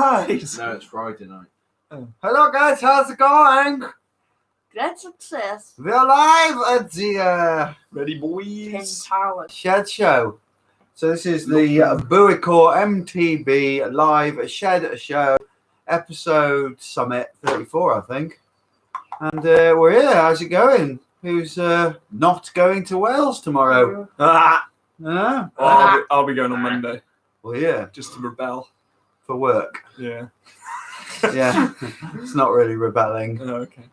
guys! No, it's Friday night. Hello guys, how's it going? Great success. We're live at the Ready, Tin boys? Tower. Shed Show. So this is the BOOICORE MTB live Shed Show episode summit 34, I think. And we're here. How's it going? Who's not going to Wales tomorrow? Ah, Yeah. I'll be going on Monday, Well, yeah, just to rebel. for work. Yeah. Yeah, it's not really rebelling. Oh, okay.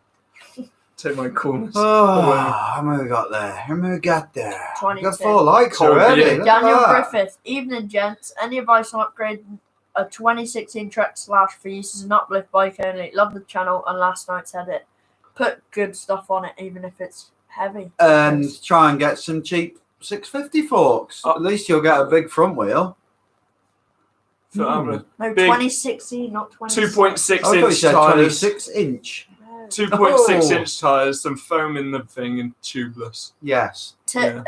Take my coolness. Oh, how many we got there? How many we got there? 22. Got 4 likes Cold already. beer. Look at Daniel that. Griffith. Evening, gents. Any advice on upgrading a 2016 Trek Slash for use as an uplift bike only? Love the channel and last night's edit. Put good stuff on it, even if it's heavy. And try and get some cheap 650 forks. Oh. At least you'll get a big front wheel. So I'm No, big 2016, not 2016. 2.6 I thought you inch said tires. 26 inch. 2.6 Oh. inch tires, some foam in the thing, and tubeless. Yes. Yeah.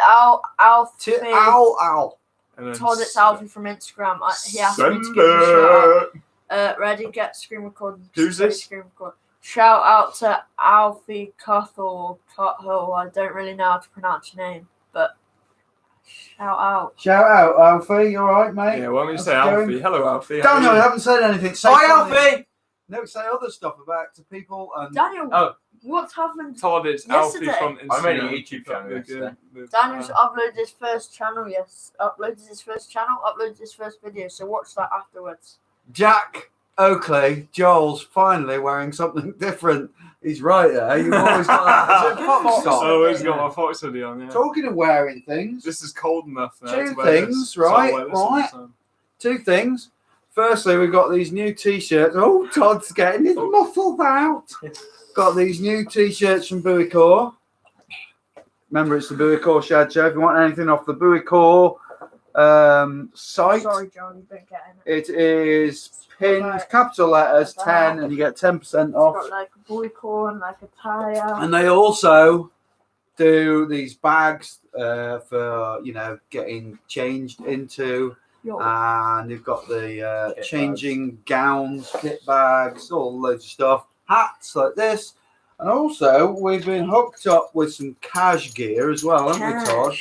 Alfie. Ow. And then Told it's Alfie from Instagram. He asked me to give him a shout out. Ready, get screen recorded. Who's this? Screen record. Shout out to Alfie Cuthell. I don't really know how to pronounce your name, but shout out. Shout out, Alfie. You alright, mate? Yeah, why don't you How's say it going? Alfie? Hello, Alfie. How Daniel, are you you? haven't said anything. Say Hi, something. Alfie! No, say other stuff about to people. And Daniel, Oh. what's happened? Told it's Yesterday. Alfie from Instagram. I made a YouTube channel yesterday. Daniel's uploaded his first channel, uploaded his first video, so watch that afterwards. Jack Oakley, Joel's finally wearing something different. He's right there. You've always got that. Is it Fox Fox. top? I always got my Fox hoodie on, yeah. Talking of wearing things, This is cold enough now. Two to wear things, this, right, So I'll wear this all the right. time. 2 things. Firstly, we've got these new t-shirts. Oh, Todd's getting his muffled out. Got these new t-shirts from BOOICORE. Remember, it's the BOOICORE Shed Show. If you want anything off the BOOICORE site, Sorry, John, you don't get in it. it is pinned capital letters 10, and you get 10% It's off. got like a BOOICORE and like a tire. And they also do these bags for getting changed into. And you've got the changing gowns, kit bags, all loads of stuff, hats like this. And also, we've been hooked up with some cash gear as well, haven't we, Todd?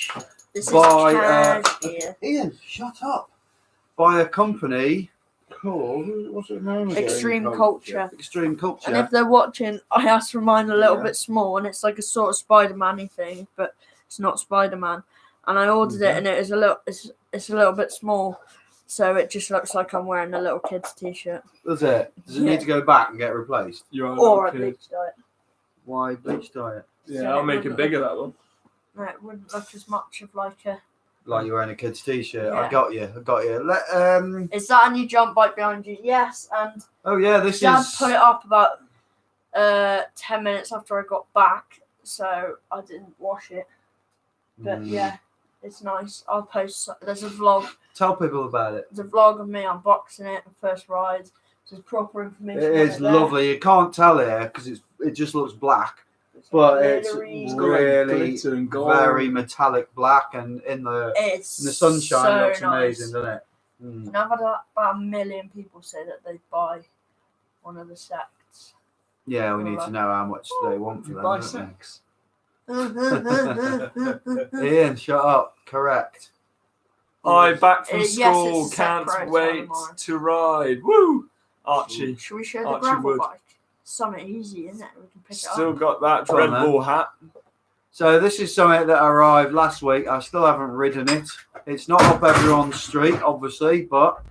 This By, is cash gear. Ian, shut up. By a company called, what's it name again? Extreme Culture. Extreme Culture. And if they're watching, I asked for mine a little Yeah. bit small, and it's like a sort of Spider-Man-y thing, but it's not Spider-Man. And I ordered it, and it is it's a little bit small, so it just looks like I'm wearing a little kid's t-shirt. Does it? Does it Yeah. need to go back and get replaced? You are Or a okay. bleach diet. Why bleach diet? Yeah, I'll make it bigger, that one. No, it wouldn't look as much of like a... Like you're wearing a kid's t-shirt. Yeah. I got you. Is that a new jump bike behind you? Yes, and Oh yeah, this Dad is. put it up about 10 minutes after I got back, so I didn't wash it. But yeah, it's nice. I'll post. There's a vlog. Tell people about it. There's a vlog of me unboxing it, the first ride. There's proper information. It on is there. lovely. You can't tell here because it just looks black, but it's glittery. It's got like really glitter and gold. very metallic black, and in the It's sunshine so looks amazing, nice. doesn't it? Mm. And I've had about 1 million people say that they buy one of the sets. Yeah, we need to know how much they want for You them. buy don't sex. we? Ian, shut up. Correct. I back from Yes, school, it's a set can't price wait tomorrow. to ride. Woo! Archie. Should we show the Archie gravel Wood. bike? Something easy, isn't it? We can pick Still it up. got that Go on, Red man. Bull hat. So this is something that arrived last week. I still haven't ridden it. It's not up everyone's street, obviously, but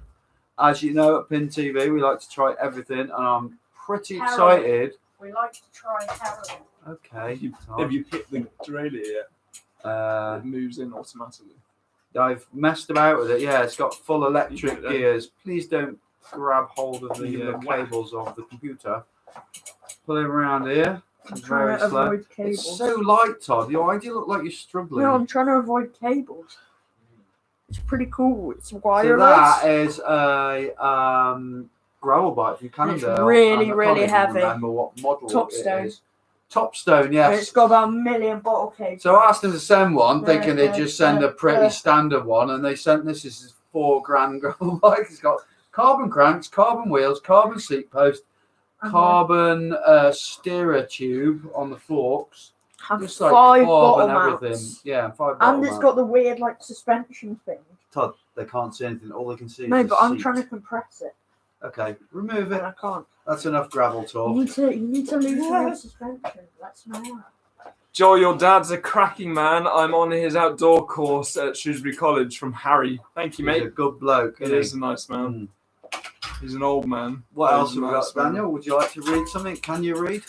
as you know, at Pin TV, we like to try everything, and I'm pretty Carol. excited. We like to try heroin. Okay. Have you hit the derailleur yet? Uh, It moves in automatically. I've messed about with it. Yeah, it's got full electric You do that. gears. Please don't grab hold of You the can whack. cables of the computer. Pull him around here. I'm It's trying very to slow. avoid It's cables. so light, Todd. Why do you look like you're struggling? No, I'm trying to avoid cables. It's pretty cool. It's So wireless. that is a gravel bike from Canada. It's really, and I really can't even heavy. remember what model Topstone. it is. Topstone, And yes. it's got about 1 million bottle cables. So I asked them to send one, No, thinking they'd no, just send no, a pretty no. standard one, and they sent this is $4,000 gravel bike. It's got carbon cranks, carbon wheels, carbon seat post, carbon steerer tube on the forks. And Just like 5 carbon bottle everything. mounts. Yeah, and 5 And bottle it's mounts. got the weird like suspension thing. Todd, they can't see anything. All they can see is No, the but I'm seat. trying to compress it. Okay, remove And it. I can't. That's enough gravel talk. You need to loosen your suspension. That's not. Joel, your dad's a cracking man. I'm on his outdoor course at Shrewsbury College from Harry. Thank you, He's a mate. good bloke. He Isn't is he? a nice man. Mm. He's an old man. What but else he's have a we got, nice man. Daniel? Would you like to read something? Can you read?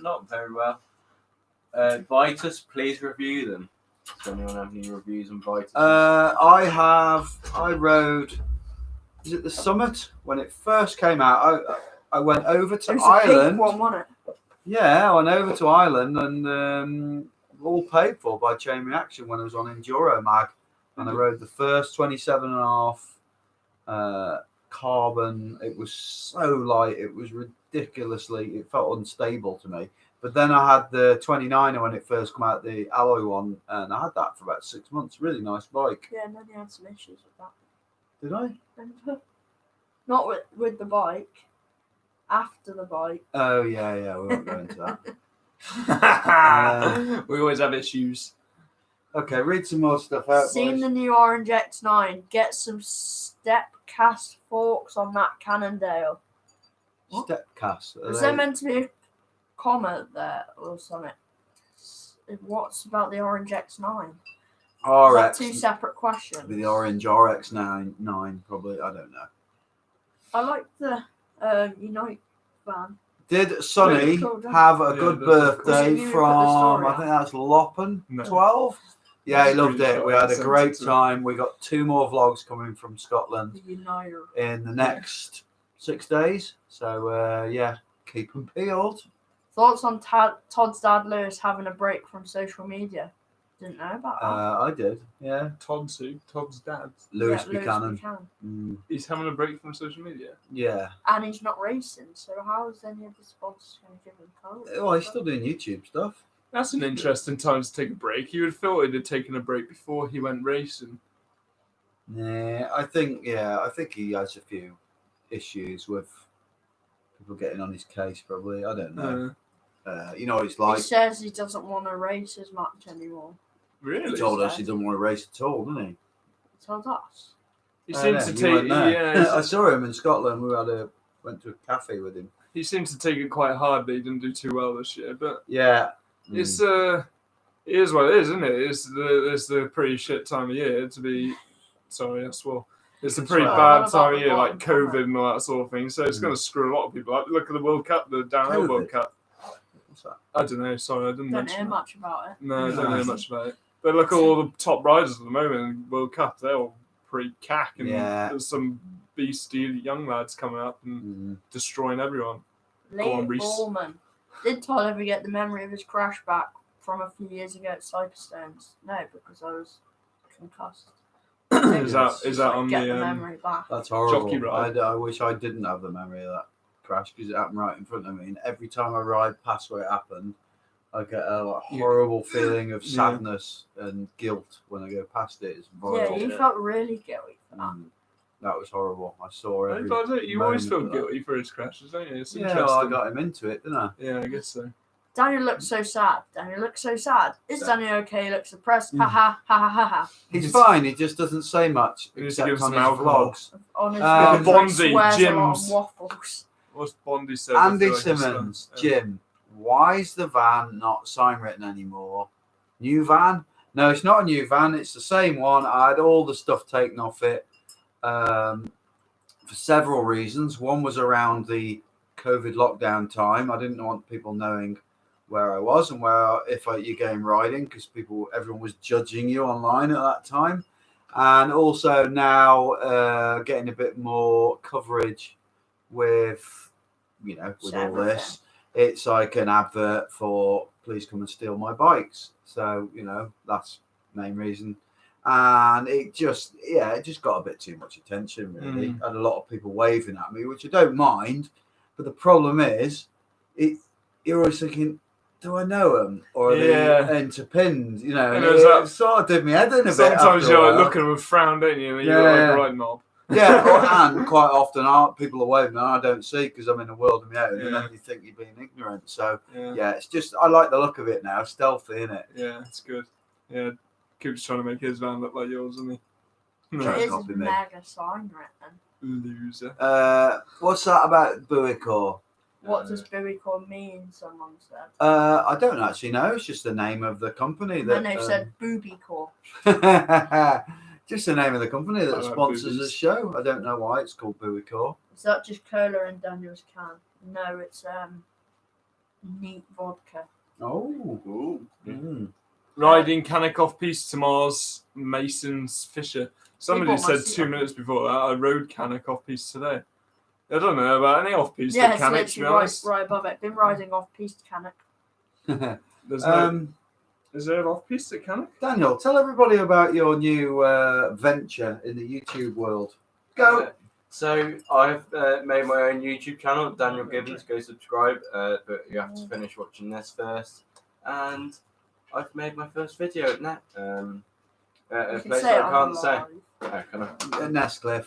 Not very well. Vitus, please review them. Does anyone have any reviews on Vitus? I rode. Is it the Summit when it first came out? I went over to It was a Ireland. pink one, wasn't it? Yeah, I went over to Ireland and all paid for by Chain Reaction when I was on Enduro Mag, and I rode the first 27.5 carbon. It was so light, it was ridiculously. It felt unstable to me. But then I had the 29er when it first came out, the alloy one, and I had that for about 6 months. Really nice bike. Yeah, and then you had some issues with that. Did I? Not with the bike. After the bike. Oh yeah, we won't go into that. We always have issues. Okay, read some more stuff out. Seen boys. the new Orange X9. Get some step cast forks on that Cannondale. Step cast. Is there meant to be a comment there or something? What's about the Orange X9? Is that RX? two separate questions? The orange RX 9 probably. I don't know. I like the Unite van. Did Sonny Really cool, doesn't have a it? good Yeah, that's cool. birthday You put the from? story I up. think that's Loppen No. 12. Yeah, he loved it. We had a Screenshot, great sent it to time. We got 2 more vlogs coming from Scotland The Unite. in the next 6 days. So yeah, keep them peeled. Thoughts on Todd's dad Lewis having a break from social media? Didn't know about that. I did. Yeah, Todd's who? Todd's dad. Lewis Yeah, Buchanan. Buchanan. Mm, He's having a break from social media. yeah. And he's not racing, so how is any of the sponsors going to give him code? Well, he's still doing YouTube stuff. That's an interesting time to take a break. You would have thought he'd have taken a break before he went racing. Nah, I think he has a few issues with people getting on his case. Probably, I don't know. You know what it's like. He says he doesn't want to race as much anymore. Really? He told us he doesn't want to race at all, didn't he? He told us. He seems to You take. weren't there. Yeah, I saw him in Scotland. We went to a cafe with him. he seems to take it quite hard that he didn't do too well this year. But Yeah, it's it is what it is, isn't it? It's the pretty shit time of year to be. Sorry, I swore. It's a pretty Well, bad what time about of year, the like bottom COVID and all that sort of thing. So it's Mm. going to screw a lot of people up. Look at the World Cup, the downhill COVID? World Cup. What's that? I don't know. Sorry, I didn't Don't mention hear that. much about it. No, I don't No. know much about it. But look at all the top riders at the moment in World Cup. They're all pretty cack, and Yeah. there's some beastie young lads coming up and Mm. destroying everyone. Lee on, Reece. Ballman. Did Todd ever get the memory of his crash back from a few years ago at Cyberstones? No, because I was concussed. Is that Just, on get the the memory back? That's horrible. Jockey ride. I wish I didn't have the memory of that crash because it happened right in front of me. And every time I ride past where it happened, I get a horrible feeling of Yeah. sadness and guilt when I go past it. It's horrible. Yeah, you felt really guilty for that. That was horrible. I saw every. You always feel moment of that. guilty for his crashes, don't you? It's Yeah, interesting. well, I got him into it, didn't I? Yeah, I guess so. Daniel looks so sad. Daniel looks so sad. Is Yeah. Daniel okay? He looks depressed. Mm. Ha ha ha ha ha ha. He's fine. He just doesn't say much He needs to except give on some his alcohol. vlogs. On his Uh, videos, Bonzi, he swears a lot Jim's. on waffles. What's Bondi said? I Andy feel like it's Simmons, done. Jim. Why is the van not sign written anymore? New van? No, it's not a new van. It's the same one. I had all the stuff taken off it for several reasons. One was around the COVID lockdown time. I didn't want people knowing where I was and you're going riding because everyone was judging you online at that time. And also now getting a bit more coverage with all this. It's like an advert for please come and steal my bikes. So, that's the main reason. And it just got a bit too much attention, really. Mm. Had a lot of people waving at me, which I don't mind. But the problem is, you're always thinking, do I know them? Or are they into pins? And there's that- it sort of did me head in a bit. Sometimes after a you're while. looking with a frown, don't you? And you Yeah, look like yeah. a right knob. Yeah, and quite often people are waving and I don't see because I'm in a world of my own, and Yeah. then you think you're being ignorant. So Yeah. yeah, it's just I like the look of it now, stealthy, innit? Yeah, it's good. Yeah, Coop's trying to make his van look like yours, isn't he? Trying It to is copy me. mega sign written. Loser. What's that about BOOICORE? What does BOOICORE mean? Someone said. I don't actually know. It's just the name of the company And that. then they said BOOBICORE. Just the name of the company that I like sponsors boobies. the show. I don't know why it's called BOOICORE. Is that just cola in Daniel's can? No, it's neat vodka. Oh. Ooh. Mm. Riding Canuck off piste to Mars, Mason's Fisher. Somebody bought my said seat 2 off. minutes before that I rode Canuck off piste today. I don't know about any off piste Yeah, at it's Canuck, to be literally honest. right above it. Been riding off piste Canuck. There's no. Is there an off piste at Canuck? Daniel, tell everybody about your new venture in the YouTube world. Go. So I've made my own YouTube channel, Daniel Gibbons. Go subscribe, but you have to finish watching this first. And I've made my first video now. A You can place say it I on can't the say. live. Oh, can I? Nestcliff.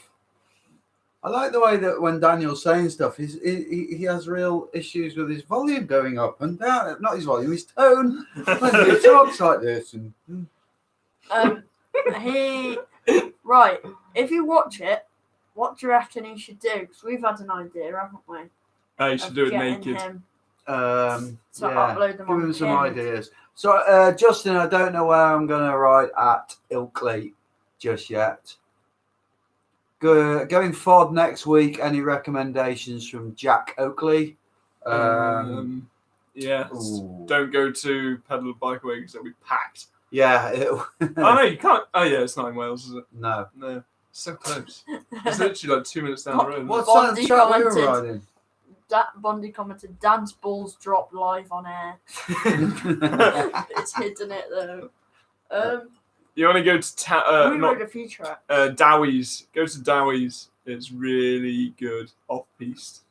I like the way that when Daniel's saying stuff, he has real issues with his volume going up and down. Not his volume, his tone. When he talks like this. And, Right. If you watch it, what do you reckon he should do? Because we've had an idea, haven't we? You should of do it getting naked. him to upload them give on him some Kindle. ideas. So, Justin, I don't know where I'm going to write at Ilkley just yet. Going forward next week, any recommendations from Jack Oakley? Yeah. Ooh. Don't go to Pedal Bike Away because it'll be packed. Yeah. Oh no, you can't. Oh yeah, it's not in Wales, is it? No. No. So close. It's literally like 2 minutes down the road. What's Bondi that track we were commented. riding? Bondi commented, Dan's balls drop live on air. It's hidden it though. You want to go to We rode a few tracks. Dowie's. Go to Dowie's. It's really good off piste.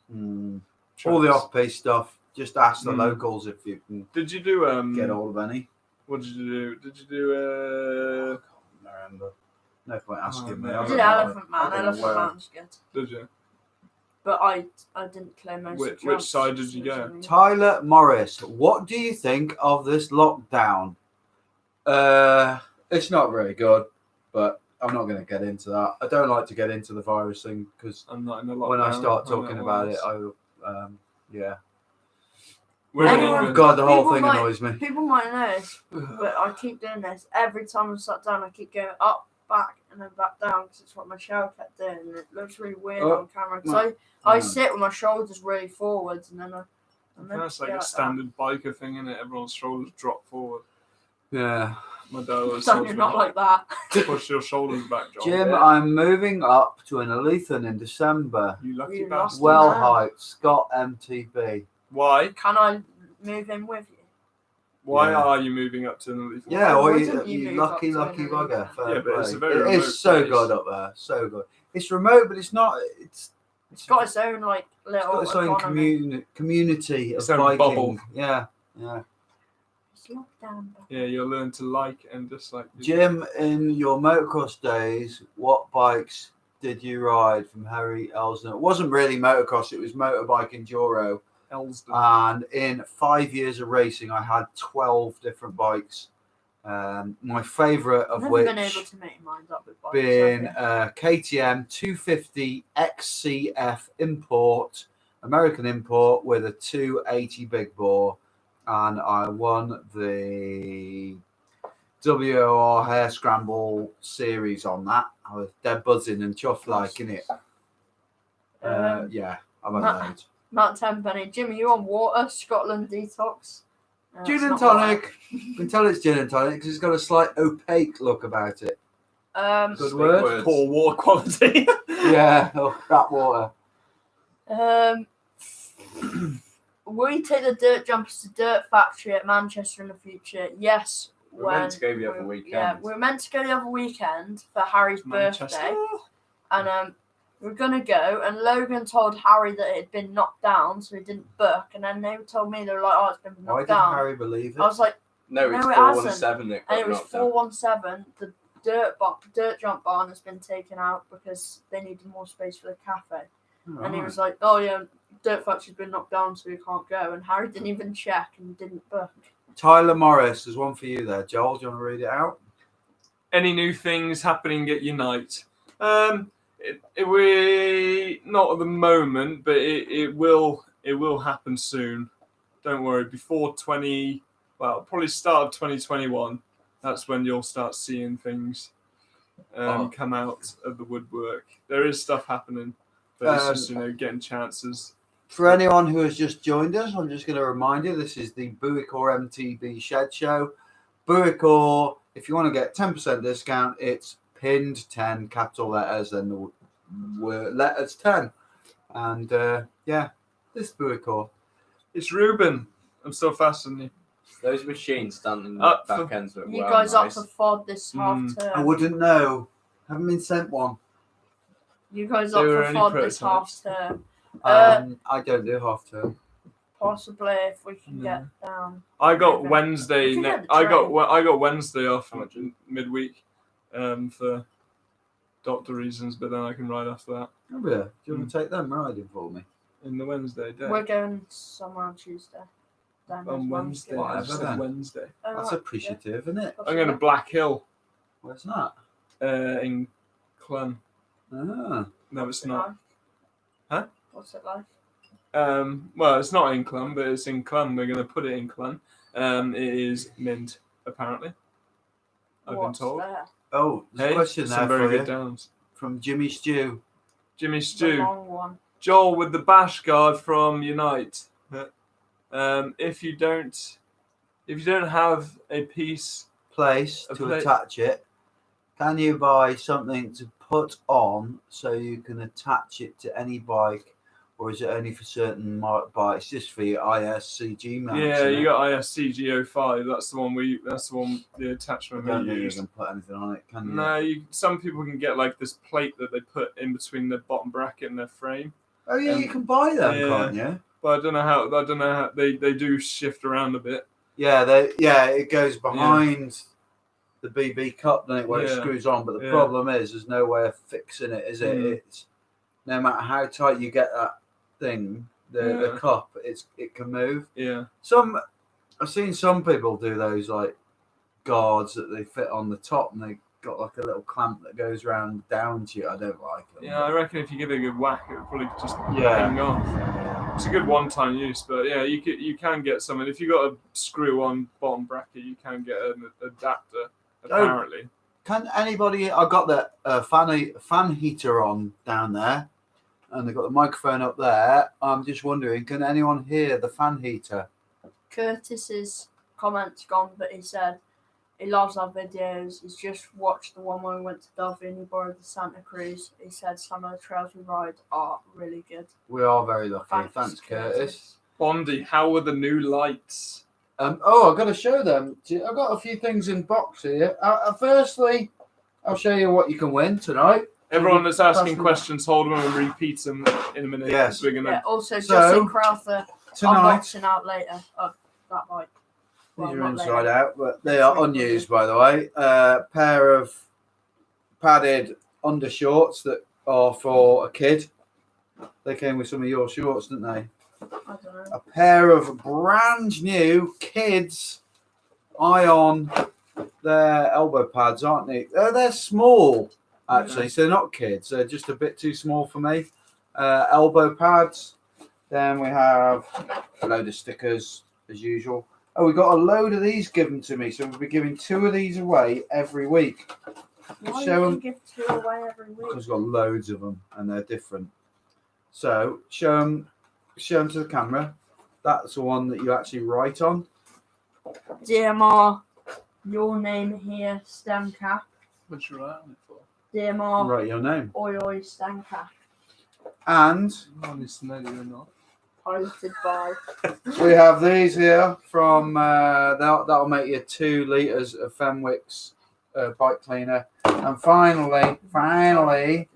All the off-piste stuff. Just ask the Mm. locals if you can Did you do get hold of any. What did you do? Did you do I can't remember. No point asking me. no. I I don't did know. Elephant I Man. don't know Elephant where. Man's good. Did you? But I didn't clear most of Which the jumps, side did you go? unfortunately. Tyler Morris, what do you think of this lockdown? It's not very good, but I'm not going to get into that. I don't like to get into the virus thing because I'm not in a lot. when I start talking about it, yeah. We're in Anyone- England. God, the whole People thing might- annoys me. People might know this, but I keep doing this. Every time I sat down, I keep going up, back, and then back down because it's what my shower kept doing. And it looks really weird Oh, on camera. no. So I sit with my shoulders really forwards, and then That's like a standard biker thing, isn't it? Everyone's shoulders drop forward. Yeah. My dad always So tells you're me, not like that. push your shoulders back, John. Jim, Yeah. I'm moving up to an Elithan in December. You lucky You bastard. Well man. hyped. Scott MTB. Why? Can I move in with you? Why Yeah. are you moving up to an elite? Yeah, Why well, wouldn't you you move lucky up to an bugger. Elithan? Fair Yeah, but it's play. a very It remote is so place. good up there. So good. It's remote, but it's not. It's It's got its own like little got its own economy. community of Its own biking. bubble. Yeah. It's locked down. But Yeah, you'll learn to like and dislike. people. Jim, in your motocross days, what bikes did you ride from Harry Elsner? It wasn't really motocross; it was motorbike enduro. Elsden. And in 5 years of racing, I had 12 different bikes. My favourite I've of never which been able to make mine up with bikes. been have KTM 250 XCF import, American import with a 280 big bore, and I won the WOR Hair Scramble series on that. I was dead buzzing and chuffed liking it. Yeah, I've had Matt- loads. Mount Tenpenny. Jimmy, you on water? Scotland detox. Gin it's and not tonic. You can tell it's gin and tonic because it's got a slight opaque look about it. water. Good Big word. words. Poor water quality. Yeah, oh, crap water. Will you take the dirt jumpers to Dirt Factory at Manchester in the future? Yes. We're meant to go the other weekend. Yeah, we're meant to go the other weekend for Harry's Manchester. birthday, and we're gonna go. And Logan told Harry that it had been knocked down, so he didn't book. And then they told me, they were like, "Oh, it's been Why knocked did down." Harry believe it? I was like, No, it's No, it 417 that and got it was knocked down. 417. The dirt jump barn has been taken out because they needed more space for the cafe. And he was like, "Oh yeah, dirt factory's been knocked down, so we can't go." And Harry didn't even check and didn't book. Tyler Morris, there's one for you there. Joel, do you want to read it out? Any new things happening at Unite? We not at the moment, but it will happen soon. Don't worry. Before probably start of 2021. That's when you'll start seeing things come out of the woodwork. There is stuff happening, but it's just getting chances. For anyone who has just joined us, I'm just going to remind you, this is the BOOICORE MTB Shed Show. BOOICORE, if you want to get 10% discount, it's pinned 10 capital letters and the letters 10. And this is BOOICORE. It's Ruben. I'm so fascinated. Those machines standing back ends look You guys up for FOD this half term? I wouldn't know. Haven't been sent one. You guys up for FOD this half term? I don't do half term. Possibly if we can get down. I got Wednesday. I got Wednesday off midweek, for doctor reasons. But then I can ride after that. Oh yeah. Do you want to take them riding for me? In the Wednesday day. We're going somewhere on Tuesday. On Wednesday. Wednesday. That's appreciative, isn't it? I'm going to Black Hill. Where's that? In Clun. Ah. No, it's not. Like? Huh? What's it like? Well, it's not in Clun, but it's in Clun. We're going to put it in Clun. It is mint, apparently. I've been told. There? Oh, there's a question there some very for good you. downs. From Jimmy Stew. Jimmy The Stew. long one. Joel with the bash guard from Unite. If you don't have a Place to attach it, can you buy something to put on so you can attach it to any bike, or is it only for certain bikes? Just for your ISCG mounts? Yeah, you got ISCG05. That's the one. The attachment I don't we think you use. can put anything on it, can you? No, some people can get like this plate that they put in between the bottom bracket and their frame. Oh yeah, you can buy them, can't you? But I don't know how they do shift around a bit. Yeah, it goes behind the BB cup, doesn't it, where it screws on. But the problem is, there's no way of fixing it, is it? It's no matter how tight you get that thing, the cup, it can move. Yeah. I've seen some people do those like guards that they fit on the top, and they got like a little clamp that goes round down to you. I don't like them. Yeah, I reckon if you give it a good whack, it would probably just hang off. It's a good one-time use, but yeah, you can get some. And if you got a screw-on bottom bracket, you can get an adapter. Apparently. Can anybody? I got the fan heater on down there, and they've got the microphone up there. I'm just wondering, can anyone hear the fan heater? Curtis's comment's gone, but he said he loves our videos. He's just watched the one where we went to Dovey and he borrowed the Santa Cruz. He said some of the trails we ride are really good. We are very lucky. Thanks Curtis. Bondi, how are the new lights? I've got to show them. I've got a few things in box here. Firstly, I'll show you what you can win tonight. Everyone that's asking questions, hold them and repeat them in a minute. Yes. We're gonna... Also, Justin Crowther tonight, unboxing out later of that bike. These are inside out, but they are unused, by the way. Pair of padded undershorts that are for a kid. They came with some of your shorts, didn't they? I don't know. A pair of brand new kids Ion. Their elbow pads, aren't they? They're small, actually. So they're not kids. They're just a bit too small for me. Elbow pads. Then we have a load of stickers, as usual. Oh, we got a load of these given to me, so we'll be giving 2 of these away every week. Why do you give 2 away every week? Because we've got loads of them, and they're different. So, show them to the camera. That's the one that you actually write on. DMR, your name here, stem cap. What's your eye on it for? DMR, Write your name. oi, stem cap. And Piloted by. we have these here from, that'll make you 2 litres of Fenwick's bike cleaner. And finally,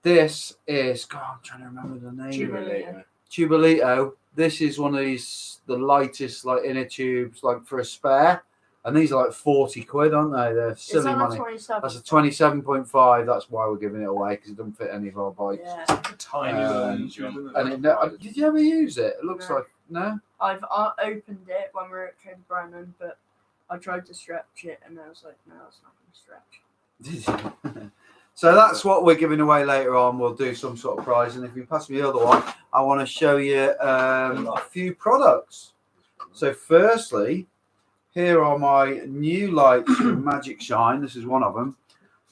this is, God, I'm trying to remember the name. Tubolito. This is one of these, the lightest, like inner tubes, like for a spare. And these are like 40 quid, aren't they? They're Is silly that a money. 27? That's a 27.5. That's why we're giving it away, because it doesn't fit any of our bikes. Yeah. Tiny little YouTube, isn't it? And did you ever use it? It looks No. like no. I've opened it when we were at Cade Brennan, but I tried to stretch it and I was like, no, it's not going to stretch. So that's what we're giving away later on. We'll do some sort of prize, and if you pass me the other one, I want to show you a few products. So firstly, here are my new lights from Magic Shine. This is one of them.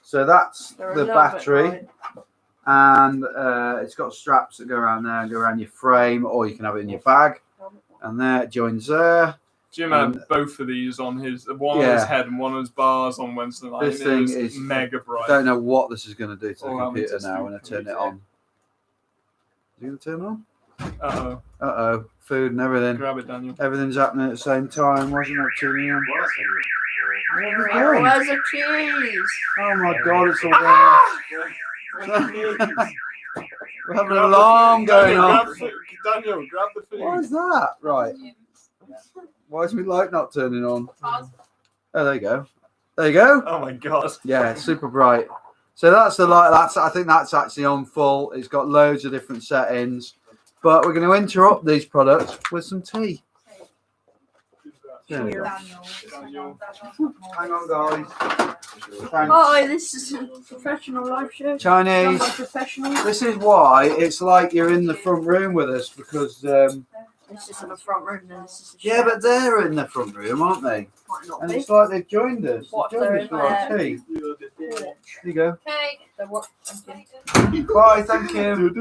So that's They're a the little bit battery, light. and it's got straps that go around there and go around your frame, or you can have it in your bag. And there it joins there. Jim had both of these on his one on his head and one on his bars on Wednesday night. This thing is mega bright. I don't know what this is going to do to the Oh, computer now when I turn it on. Is it going to turn on? Uh-oh. Uh-oh. Food and everything. Grab it, Daniel. Everything's happening at the same time. Wasn't it turning on? Where's the cheese? Oh my god, it's all going. We're having an alarm going on. Daniel, grab the food. What is that? Right. Why is my light not turning on? Oh, there you go. There you go. Oh my god. Yeah, super bright. So that's the light. I think that's actually on full. It's got loads of different settings. But we're going to interrupt these products with some tea. There we go. Daniel. Hang on, guys. Thanks. Oh, this is a professional live show. Chinese. Not professional. This is why it's like you're in the front room with us, because This is in the front room. And this is a yeah, but they're in the front room, aren't they? might not And be. it's like they've joined us. What, They've joined they're us in for our there? tea. There you go. Okay. So what? Okay. Bye, thank you.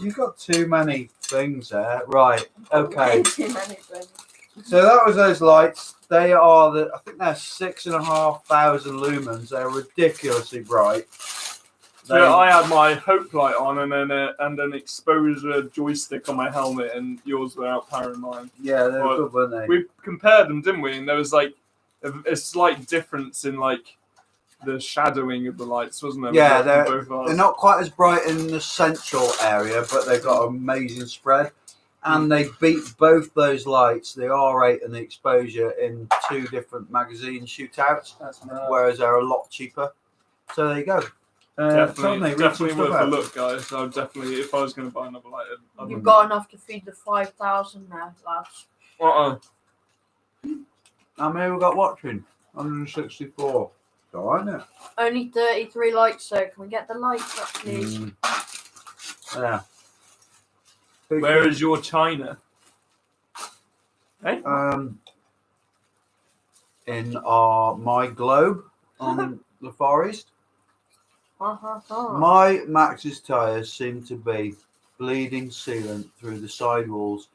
You've got too many things there. Right. Okay. Too many things. So that was those lights. They are I think they're 6,500 lumens. They're ridiculously bright. So I had my Hope light on and an exposure joystick on my helmet, and yours were outpowering mine. Yeah, they're Well, good, weren't they? We compared them, didn't we? And there was like a slight difference in like the shadowing of the lights, wasn't there? Yeah, Both of ours. they're not quite as bright in the central area, but they've got amazing spread. And they beat both those lights, the R8 and the exposure, in 2 different magazine shootouts, whereas they're a lot cheaper. So there you go. Definitely worth a look, guys. I would definitely, if I was going to buy another light, You've got enough to feed the 5,000 there, lads. How many we got watching? 164. It's all right, isn't it? Only 33 lights, so can we get the lights up, please? Yeah. Where is your China? Hey? In our My Globe on the Far East. My Max's tyres seem to be bleeding sealant through the sidewalls.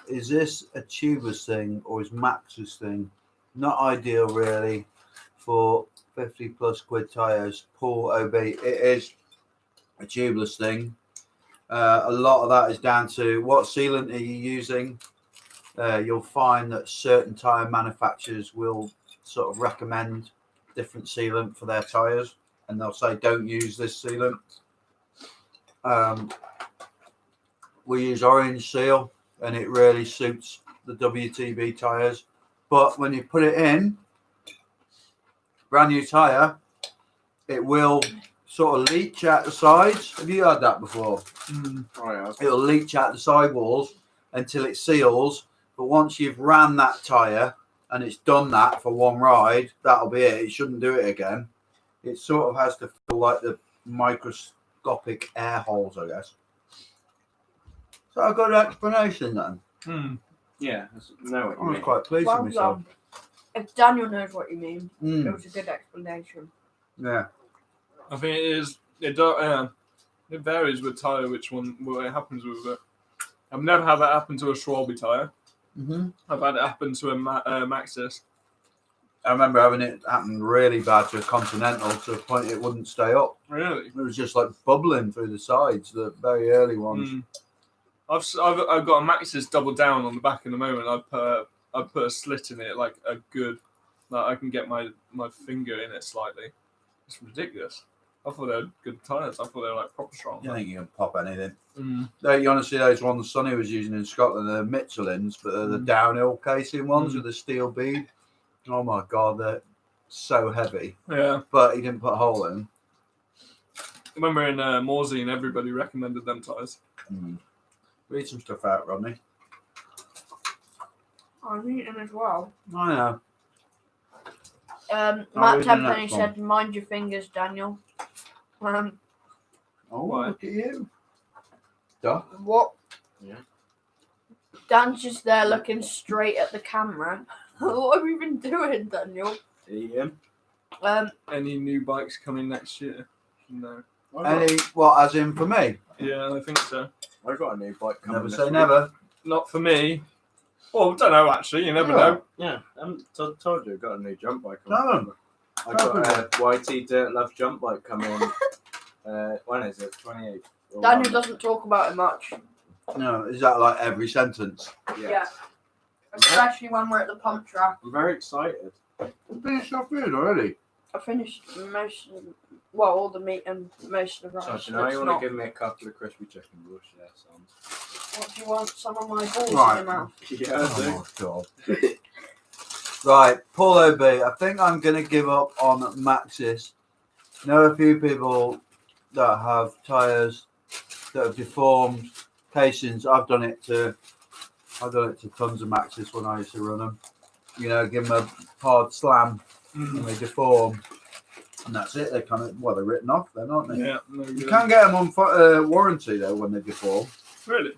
Is this a tubeless thing or is Max's thing? Not ideal, really, for 50 plus quid tyres. Paul OB, it is a tubeless thing. A lot of that is down to what sealant are you using. You'll find that certain tyre manufacturers will sort of recommend different sealant for their tyres, and they'll say don't use this sealant. We use Orange Seal, and it really suits the WTB tyres. But when you put it in, brand new tyre, it will sort of leach out the sides. Have you had that before? It'll leach out the sidewalls until it seals. But once you've ran that tyre and it's done that for one ride, that'll be it. It shouldn't do it again. It sort of has to feel like the microscopic air holes, I guess. So a good explanation then. Yeah, no, I was quite pleased with myself. If Daniel knows what you mean, it was a good explanation. Yeah. I think it is. It varies with tyre what it happens with it. I've never had that happen to a Schwalbe tyre. I've had it happen to a Maxxis. I remember having it happen really bad to a Continental to the point it wouldn't stay up. Really? It was just like bubbling through the sides, the very early ones. I've got a Maxxis double down on the back in the moment. I put a slit in it, like I can get my finger in it slightly. It's ridiculous. I thought they were good tyres. I thought they were like proper strong. I think you can pop anything. Mm. You want to see those ones Sonny was using in Scotland, the Michelin's, but they're the downhill casing ones with the steel bead. Oh my God, they're so heavy. Yeah. But he didn't put a hole in. When we were in Morsey, everybody recommended them tyres. Read some stuff out, Rodney. I'm eating as well. I know. Matt read the Tempenny next said, "Mind your fingers, Daniel." Oh, Why? look at you. Duh. What? Yeah. Dan's just there looking straight at the camera. What have you been doing, Daniel? Ian. Any new bikes coming next year? No. As in for me? Yeah, I think so. I got a new bike coming. Never this say week. never. Not for me. Well, I don't know actually. You never know. Yeah, I told you I got a new jump bike. No. I got a YT Dirt Love jump bike coming. When is it? 28th. Daniel doesn't talk about it much. No, is that like every sentence? Yeah. Especially when we're at the pump track. I'm very excited. You finished off food already? I finished all the meat and most of the rice. So, now you want to give me a couple of crispy chicken balls? Yeah, son. What do you want? Some of my balls Right. in your mouth? Yeah, I do. Oh, God. Right, Paul OB, I think I'm going to give up on Maxis. Know a few people that have tyres that have deformed casings. I've done it to tons of Maxis when I used to run them. You know, give them a hard slam and they deform. And that's it. They're they're written off then, aren't they? Yeah. No You good. can get them on warranty though when they deform. Really?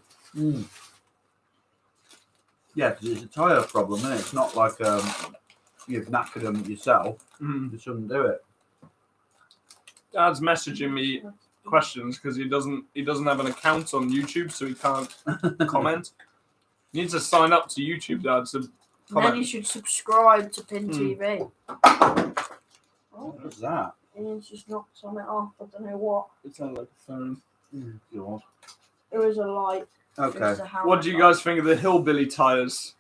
Yeah, because it's a tyre problem, isn't it? It's not like you've knackered them yourself. You shouldn't do it. Dad's messaging me questions because he doesn't have an account on YouTube, so he can't comment. You need to sign up to YouTube, Dad. So And then you should subscribe to Pin TV. What was that? Ian's just knocked something off. I don't know what. it sounds like a phone. God. It was a light. It Okay. was a hammer What do you light. guys think of the Hillbilly tyres?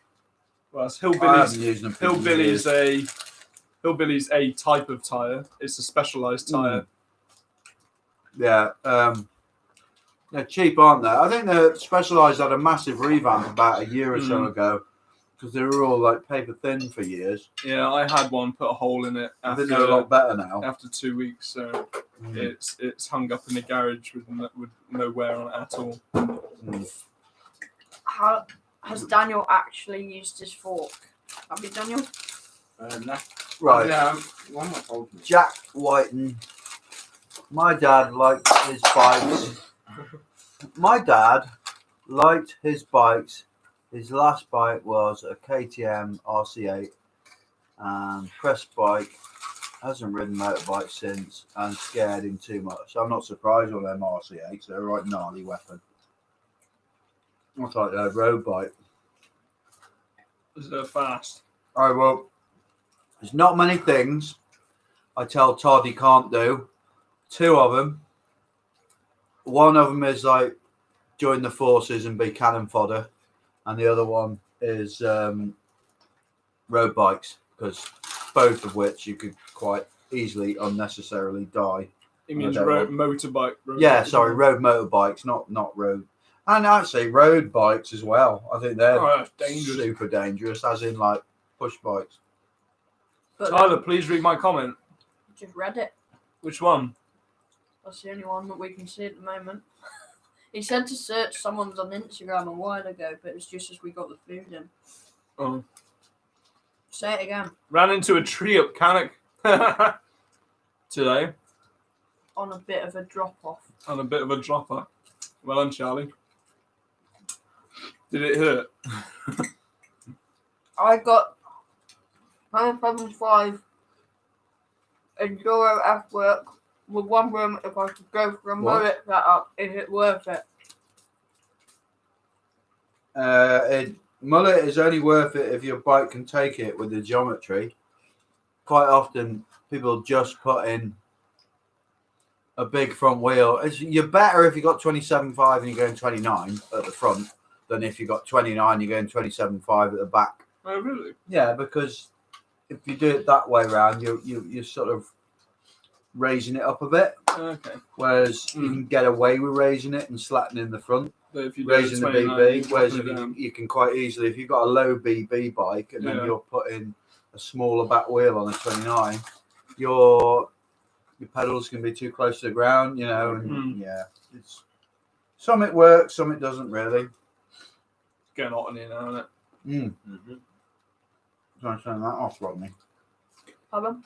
Well, it's I haven't Hillbilly's. used them for years. Hillbilly's a type of tyre. It's a specialised tyre. Yeah. They're cheap, aren't they? I think the Specialized had a massive revamp about a year or so ago because they were all like paper thin for years. Yeah, I had one put a hole in it I think they're a lot better now. after 2 weeks, so it's hung up in the garage with no wear on it at all. How has Daniel actually used his fork? Have you, Daniel? No. Right. Yeah, one more told me. Jack Whiten. My dad liked his bikes. My dad liked his bikes. His last bike was a KTM RC8 and press bike. Hasn't ridden motorbike since and scared him too much. I'm not surprised with them RC8s. They're a right gnarly weapon. It's like a road bike. They're fast. All right, well, there's not many things I tell Todd he can't do. Two of them. One of them is like join the forces and be cannon fodder, and the other one is road bikes, because both of which you could quite easily unnecessarily die. It means Okay, road motorbike. Road motorbikes, not road. And actually road bikes as well. I think they're dangerous. super dangerous, as in like push bikes. But Tyler, please read my comment. just read it. Which one? That's the only one that we can see at the moment. He said to search someone's on Instagram a while ago, but it's just as we got the food in. Oh. Say it again. Ran into a tree up Cannock today On a bit of a drop off. on a bit of a dropper. Well done, Charlie. Did it hurt? I got 975 Enduro F work with one room. If I could go for a mullet setup, is it worth it? Mullet is only worth it if your bike can take it with the geometry. Quite often, people just put in a big front wheel. You're better if you got 27.5 and you're going 29 at the front than if you got 29 you're going 27.5 at the back. Oh, really? Yeah, because if you do it that way around, you sort of raising it up a bit. Okay. Whereas you can get away with raising it and slackening the front, But if you do raising the 29, BB. Whereas dropping if it down. you can quite easily, if you've got a low BB bike and then Yeah. you're putting a smaller back wheel on a 29, your pedals can be too close to the ground, you know, and yeah, it's some it works, some it doesn't really. It's getting hot in here now, isn't it? Mm-hmm. Try and turn that off, Rodney. Pardon?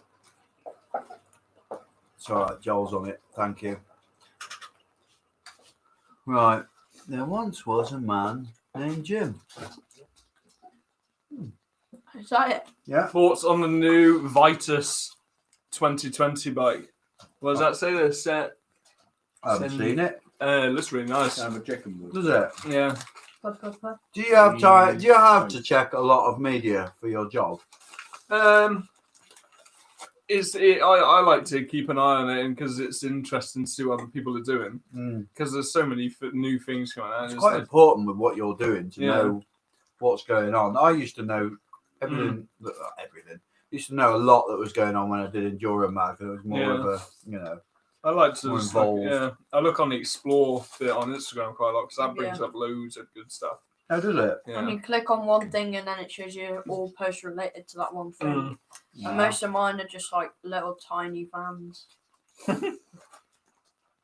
It's all right, Joel's on it. Thank you. Right, there once was a man named Jim. Is that it? Yeah. Thoughts on the new Vitus 2020 bike? What does that say there? Set. I haven't seen it. Looks really nice. I'm a chicken wood. Does it? Yeah. Do you have time? Do you have to check a lot of media for your job? I like to keep an eye on it because it's interesting to see what other people are doing. Because there's so many new things going on. It's quite important with what you're doing to Yeah. know what's going on. I used to know everything. Everything. Used to know a lot that was going on when I did Enduro Mag. It was more of a, you know. I like to more just look, involved. I look on the Explore bit on Instagram quite a lot because that brings Yeah. up loads of good stuff. How does it? Yeah. And you click on one thing and then it shows you all posts related to that one thing. Yeah. And most of mine are just like little tiny vans.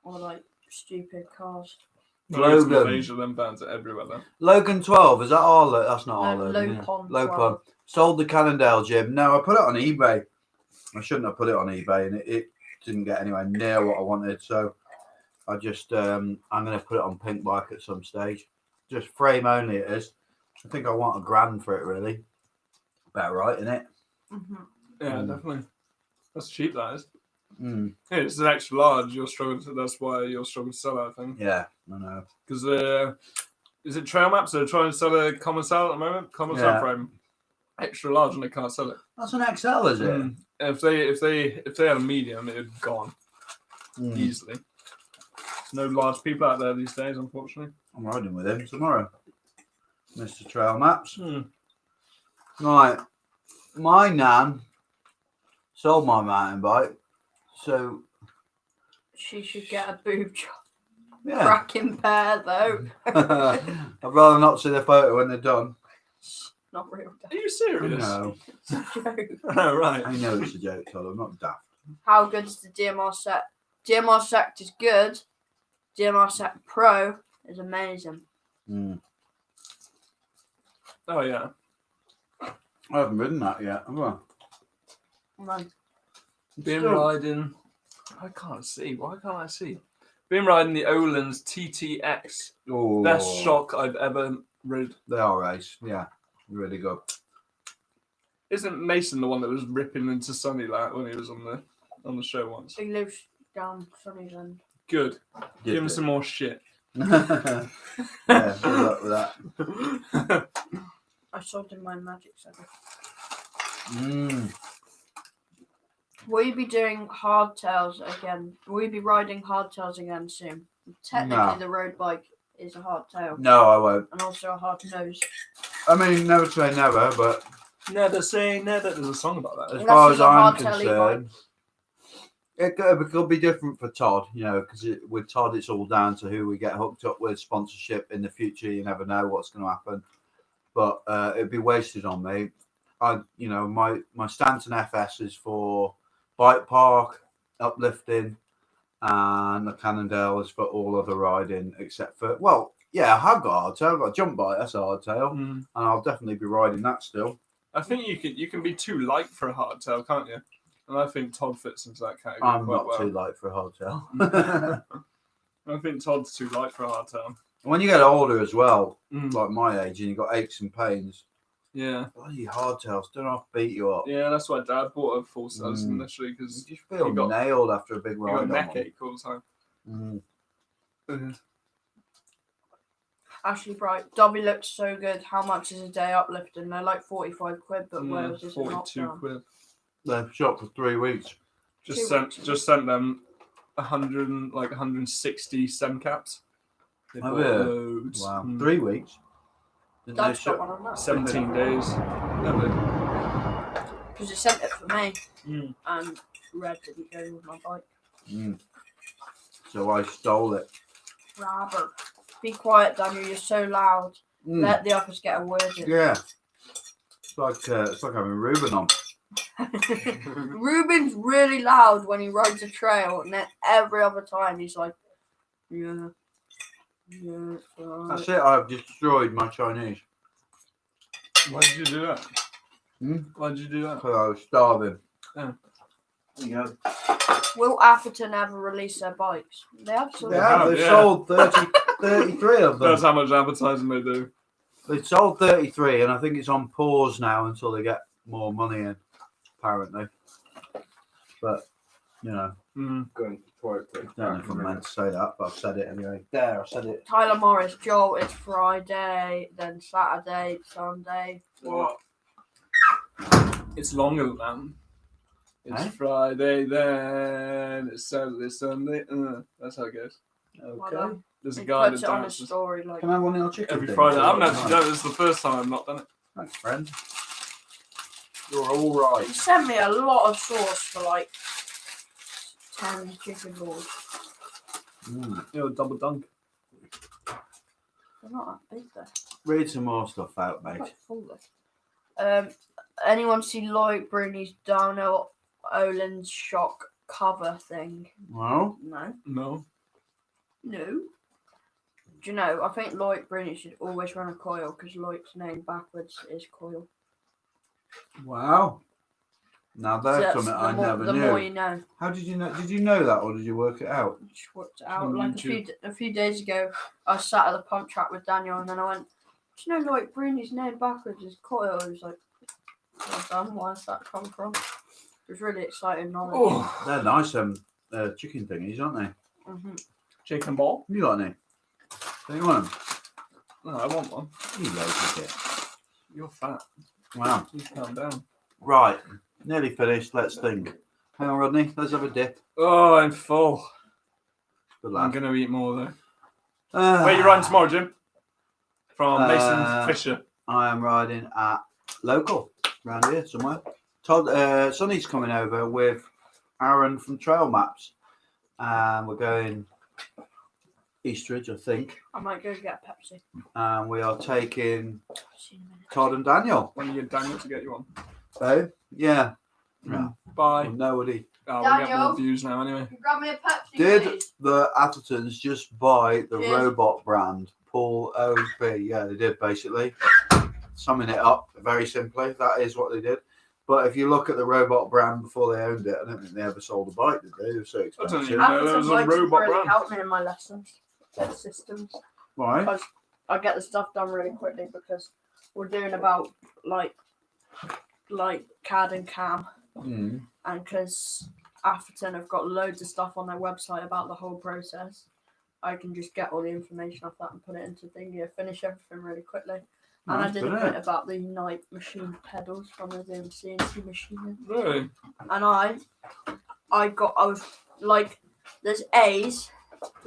Or like stupid cars. Loads of Logan. Asia, them bands are everywhere then. Logan 12, is that our Logan? That's not our No, Logan. Lopon Lopon. 12. Sold the Cannondale Gym. No, I put it on eBay. I shouldn't have put it on eBay and it didn't get anywhere near what I wanted. So I just, I'm going to put it on Pink Bike at some stage. Just frame only it is. I think I want $1,000 for it really. About right, innit? Mm-hmm. Yeah, definitely. That's cheap, that is. Mm. Yeah, it's an extra large. That's why you're struggling to sell it, I think. Yeah, I know. Because is it Trail Maps? They're trying to sell a common cell at the moment. Common cell frame, extra large, and they can't sell it. That's an XL, is it? If they had a medium, it'd have gone easily. There's no large people out there these days, unfortunately. I'm riding with him tomorrow, Mr. Trail Maps. Right, my nan sold my mountain bike, so She should get a boob job. yeah. Cracking pair though. I'd rather not see the photo when they're done. Not real. Are you serious? No, Oh, right. I know it's a joke, Todd. I'm not daft. How good is the DMR set? DMR Sect is good. DMR Sect Pro is amazing. Oh, yeah. I haven't ridden that yet, have I? Man. Been Still- riding. I can't see. Why can't I see? Been riding the Olan's TTX. Oh, Best shock I've ever rid. They are ace. Yeah, really good. Isn't Mason the one that was ripping into Sunny like when he was on the show once? He lives down Sunnyland. Good. Did Give him it. some more shit. Yeah, good luck with that. I sold him my magic setter. Mm. Will you be doing hardtails again? Will you be riding hardtails again soon? Technically, No. the road bike is a hardtail No, I won't. and also a hard nose. I mean, never say never, but Never say never. There's a song about that. as Well, far that's as just a I'm hardtail concerned, it could be different for Todd, you know, because with Todd, it's all down to who we get hooked up with, sponsorship in the future. You never know what's going to happen, but it'd be wasted on me. My Stanton FS is for bike park, uplifting, and the Cannondale is for all other riding except for, well, yeah, I have got a hardtail. I've got a jump bike, that's a hardtail, and I'll definitely be riding that still. I think you can be too light for a hardtail, can't you? And I think Todd fits into that category I'm quite not well. too light for a hardtail. I think Todd's too light for a hardtail. When you get older as well, Mm. like my age, and you've got aches and pains, Yeah. bloody hardtails don't have to beat you up. Yeah, that's why Dad bought a full size initially because You just feel You got- nailed after a big you ride. got on neck one. ache all the time. Mm. Actually, right. Dobby looks so good. How much is a day uplifting? They're like 45 quid, but Wales is not 42 down. quid. They've shot for 3 weeks. Just 2 sent weeks. them 160 SEM caps. They Have bought you? loads. Wow, Mm. 3 weeks. Didn't they Dad's got shot- one on that. 17 days. Lovely. Because he sent it for me, Mm. and Red didn't go with my bike. So I stole it. Rather. Be quiet, Daniel. You're so loud. Let the others get a word in. Yeah. It's like having Ruben on. Ruben's really loud when he rides a trail, and then every other time he's like, yeah. That's it. I've destroyed my Chinese. Why did you do that? Why did you do that? Because I was starving. Oh. There you go. Will Atherton ever release their bikes? They absolutely They've sold 33 of them. That's how much advertising they do. They've sold 33, and I think it's on pause now until they get more money in, apparently. But, you know, Going to I don't know if I'm meant to say that, but I've said it anyway. There, I said it. Tyler Morris, Joel, it's Friday, then Saturday, Sunday. What? It's longer than that. It's Friday, then it's Saturday, Sunday. That's how it goes. Okay. There's a He guy puts that it on a dances story like Can I have one of your chicken every things? Friday. I haven't actually done it. This is the first time I've not done it. Thanks, friend. You're all right. he sent me a lot of sauce for like 10 chicken balls. You're a double dunk. They're not that big though. Read some more stuff out, mate. Quite full though. Anyone see Lloyd Bruni's Daniel Olin's shock cover thing? Well, No. No. Do you know, I think Lloyd Bruni should always run a coil because Lloyd's name backwards is coil. wow. Now So there's that's something I never the knew. more you know. How did you know? Did you know that, or did you work it out? Just worked it out. On Like a few days ago, I sat at the pump track with Daniel, and then I went, "Do you know Lloyd Bruni's name backwards is coil?" He was like, "Well done. Where's that come from?" It was really exciting knowledge. Oh, They're nice chicken thingies, aren't they? chicken ball? You got any? Do you want them? No, I want one. You lazy bit. You're fat. Wow. You calm down. Right. Nearly finished. Let's think. Hang on, Rodney. Let's have a dip. Oh, I'm full. Good I'm lad. going to eat more though. Where are you riding tomorrow, Jim? From Mason Fisher. I am riding at local, around here somewhere. Todd, Sonny's coming over with Aaron from Trail Maps. And we're going Eastridge, I think. I might go get Pepsi. And we are taking See you in a minute. Todd and Daniel. When you get Daniel to get you on. Oh, yeah. No. Bye. Nobody. Oh, we'll get Daniel? more views now anyway. Grab me a Pepsi, Did please. the Athertons just buy the Yes. robot brand, Paul OB? Yeah, they did basically. Summing it up very simply, that is what they did. But if you look at the robot brand before they owned it, I don't think they ever sold a bike, did they? They were so don't expensive. even know there was a robot really brand. help me in my lessons. Get systems. Right? Because I get the stuff done really quickly because we're doing about like CAD and CAM, and because Atherton have got loads of stuff on their website about the whole process, I can just get all the information off that and put it into thingy. Finish everything really quickly. And I Nice, did a brilliant. bit about the Unite machine pedals from the CNC machining. Really? And I was like, there's A's,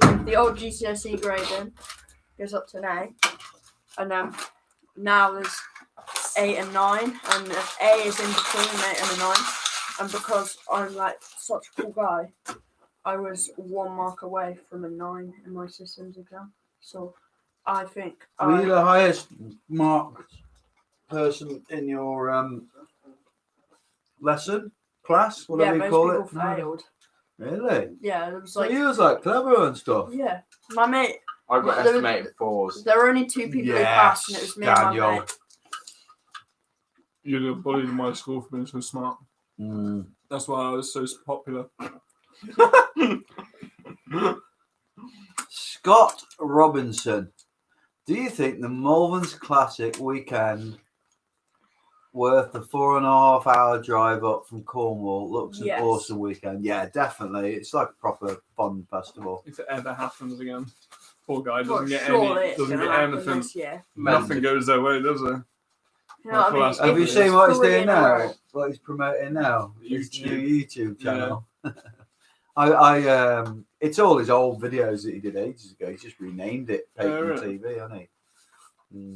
like the old GCSE grading goes up to an A, and then now there's 8 and 9, and an A is in between an 8 and a 9. And because I'm like such a cool guy, I was 1 mark away from a 9 in my systems exam. So I think Were you the highest marked person in your lesson class? Whatever most you call people it? failed. Really? Yeah, it was So like you was like clever and stuff. yeah. My mate, I got There was- estimated 4s. there were only 2 people who passed, and it was me and Daniel. my mate. You're the bully in my school for being so smart. Mm. That's why I was so popular. Scott Robinson. Do you think the Malverns Classic weekend worth the 4.5 hour drive up from Cornwall looks an Yes. awesome weekend? Yeah, definitely. It's like a proper fun festival. If it ever happens again. Poor guy Well, doesn't get surely any. it's Doesn't gonna get happen anything. this year. Nothing goes their way, does it? You know what I mean? Have Have you If seen it's what he's 3 doing in a now? row- What he's promoting now? His YouTube. new YouTube channel. It's all his old videos that he did ages ago. He's just renamed it Peyton really? TV, hasn't he?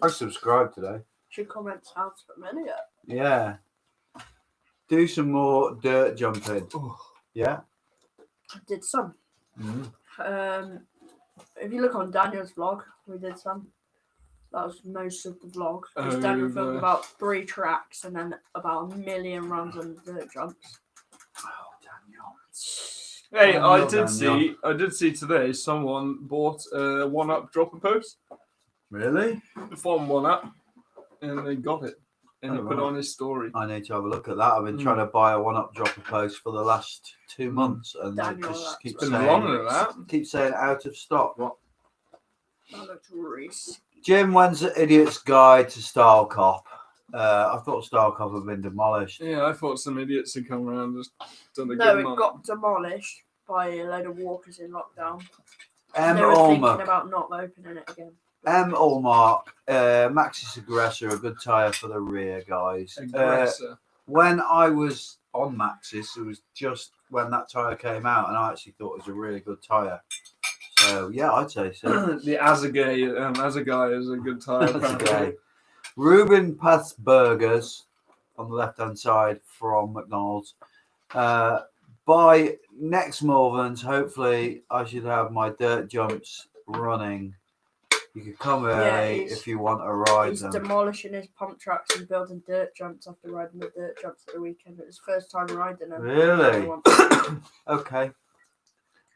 I subscribed today. Should comment sounds familiar. Yeah. Do some more dirt jumping. Oh, Yeah. I did some. Mm. If you look on Daniel's vlog, we did some. That was most of the vlog. Because Daniel filmed about 3 tracks and then about 1 million runs on the dirt jumps. Oh, Daniel. Hey, Daniel. I did see today someone bought a 1-up dropper post. Really? From 1-up, and they got it. And he put it right. on his story. I need to have a look at that. I've been trying to buy a 1-up dropper post for the last 2 months, and Daniel, it just keeps Been saying, longer than that. keeps saying out of stock. What? That looks risky. Jim, when's the Idiot's Guide to Style Cop? I thought Style Cop had been demolished. Yeah, I thought some idiots had come around and just done a No, good it month. got demolished by a load of walkers in lockdown. M. They were thinking Allmark. about not opening it again. M. Allmark. Maxis Aggressor, a good tyre for the rear, guys. Aggressor. When I was on Maxis, it was just when that tyre came out, and I actually thought it was a really good tyre. So, yeah, I'd say so. The as a guy is a good tyre. That's okay. Ruben Pathburgers on the left-hand side from McDonald's. By next Morvans, hopefully I should have my dirt jumps running. You could come early if you want to ride He's them. demolishing his pump tracks and building dirt jumps after riding the dirt jumps at the weekend. It was his first time riding them. Really? Okay.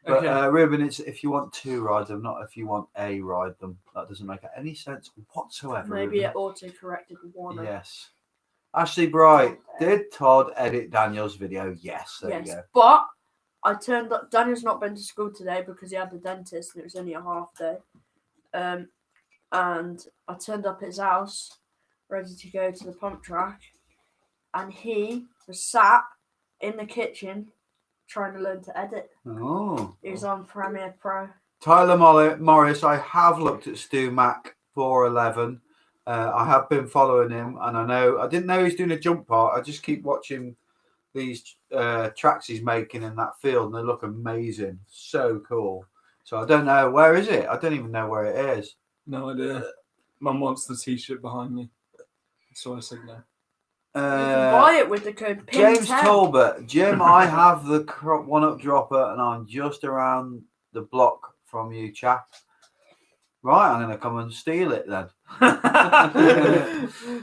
But Ruben, it's if you want to ride them, not if you want a ride them. That doesn't make any sense whatsoever. Maybe Ruben. it auto-corrected one. Yes. Ashley Bright, did Todd edit Daniel's video? Yes, there you go. But I turned up. Daniel's not been to school today because he had the dentist and it was only a half day. And I turned up at his house, ready to go to the pump track, and he was sat in the kitchen trying to learn to edit. Oh. He was on Premiere Pro. Tyler Morris, I have looked at Stu Mac 411. I have been following him, and I didn't know he's doing a jump part. I just keep watching these tracks he's making in that field, and they look amazing. So cool. So I don't know, where is it? I don't even know where it is. No idea. Mum wants the t-shirt behind me. So I said no. You can buy it with the code PIN10. James Talbot. Jim, I have the 1-up dropper, and I'm just around the block from you, chap. Right, I'm going to come and steal it then.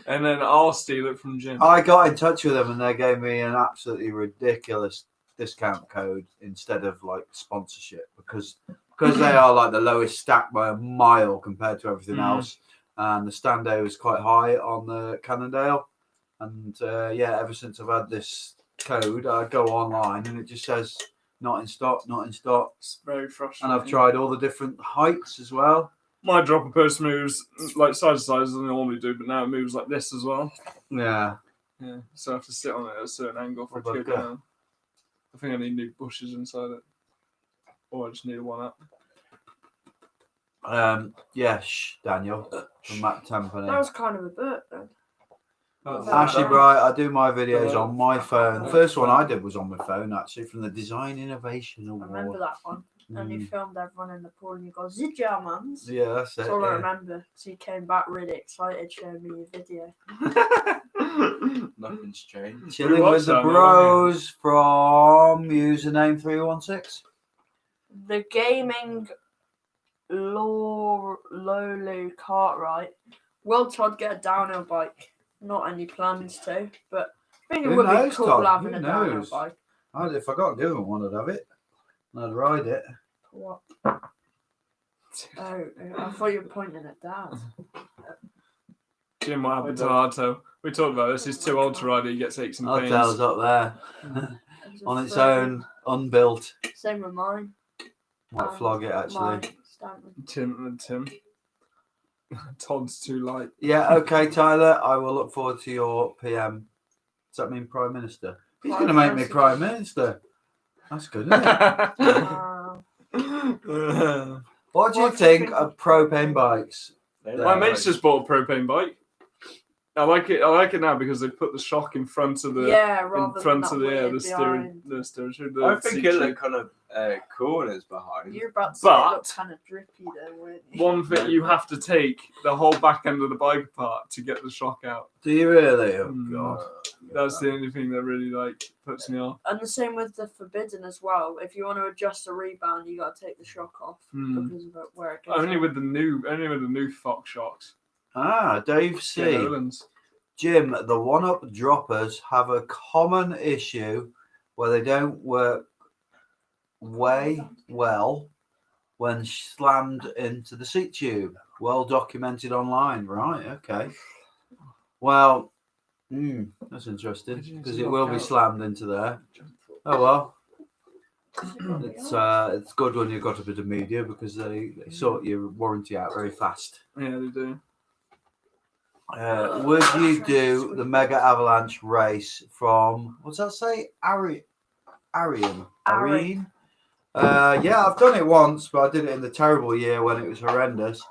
And then I'll steal it from Jim. I got in touch with them, and they gave me an absolutely ridiculous discount code instead of like sponsorship because they are like the lowest stack by a mile compared to everything else, and the stando is quite high on the Cannondale. And ever since I've had this code, I go online and it just says not in stock. It's very frustrating. And I've tried all the different heights as well. My dropper post moves like side to side as I normally do, but now it moves like this as well. Yeah. So I have to sit on it at a certain angle for it to go down. I think I need new bushes inside it. Or I just need a 1-up. Daniel from Matt Tampany. That was kind of a bit then. Ashley Bright, I do my videos on my phone. The first one I did was on my phone, actually, from the Design Innovation Award. I remember that one. And you filmed everyone in the pool and you go, "The Germans." Yeah, that's it. That's all I remember. So you came back really excited showing me your video. Nothing's changed. Chilling with the bros from username 316. The gaming Lolu Cartwright. Will Todd get a downhill bike? Not any plans to, but I think it would be cool having a downhill bike. If I got a good one, I'd have it. I'd ride it. What? Oh, I thought you were pointing at Dad. Jim might have a Tomato. We talked about this. He's too old to ride it. He gets aches and pains. Hotel's up there. On its own, unbuilt. Same with mine. Might flog it, actually. Tim. Todd's too light. Yeah, okay, Tyler. I will look forward to your PM. Does that mean Prime Minister? He's going to make me Prime Minister. That's good, isn't it? What do you think of propane bikes? My mate's just bought a propane bike. I like it now because they put the shock in front of the rather in front than of that the weird steering. I think it looked kind of corners behind. You're about to say it looked kind of drippy there, weren't you? One thing, you have to take the whole back end of the bike apart to get the shock out. Do you really? Oh God. That's the only thing that really puts me off. And the same with the Forbidden as well. If you want to adjust the rebound, you got to take the shock off because of where it goes. Only with the new Fox shocks. Ah, Dave C. Nolan's. Jim, the one-up droppers have a common issue where they don't work way well when slammed into the seat tube. Well documented online, right? Okay. Well, that's interesting because it will be slammed into there. Oh well, it's good when you've got a bit of media because they sort your warranty out very fast. Yeah, they do. Would you do the Mega Avalanche race from what's that say? Arian. Yeah, I've done it once, but I did it in the terrible year when it was horrendous.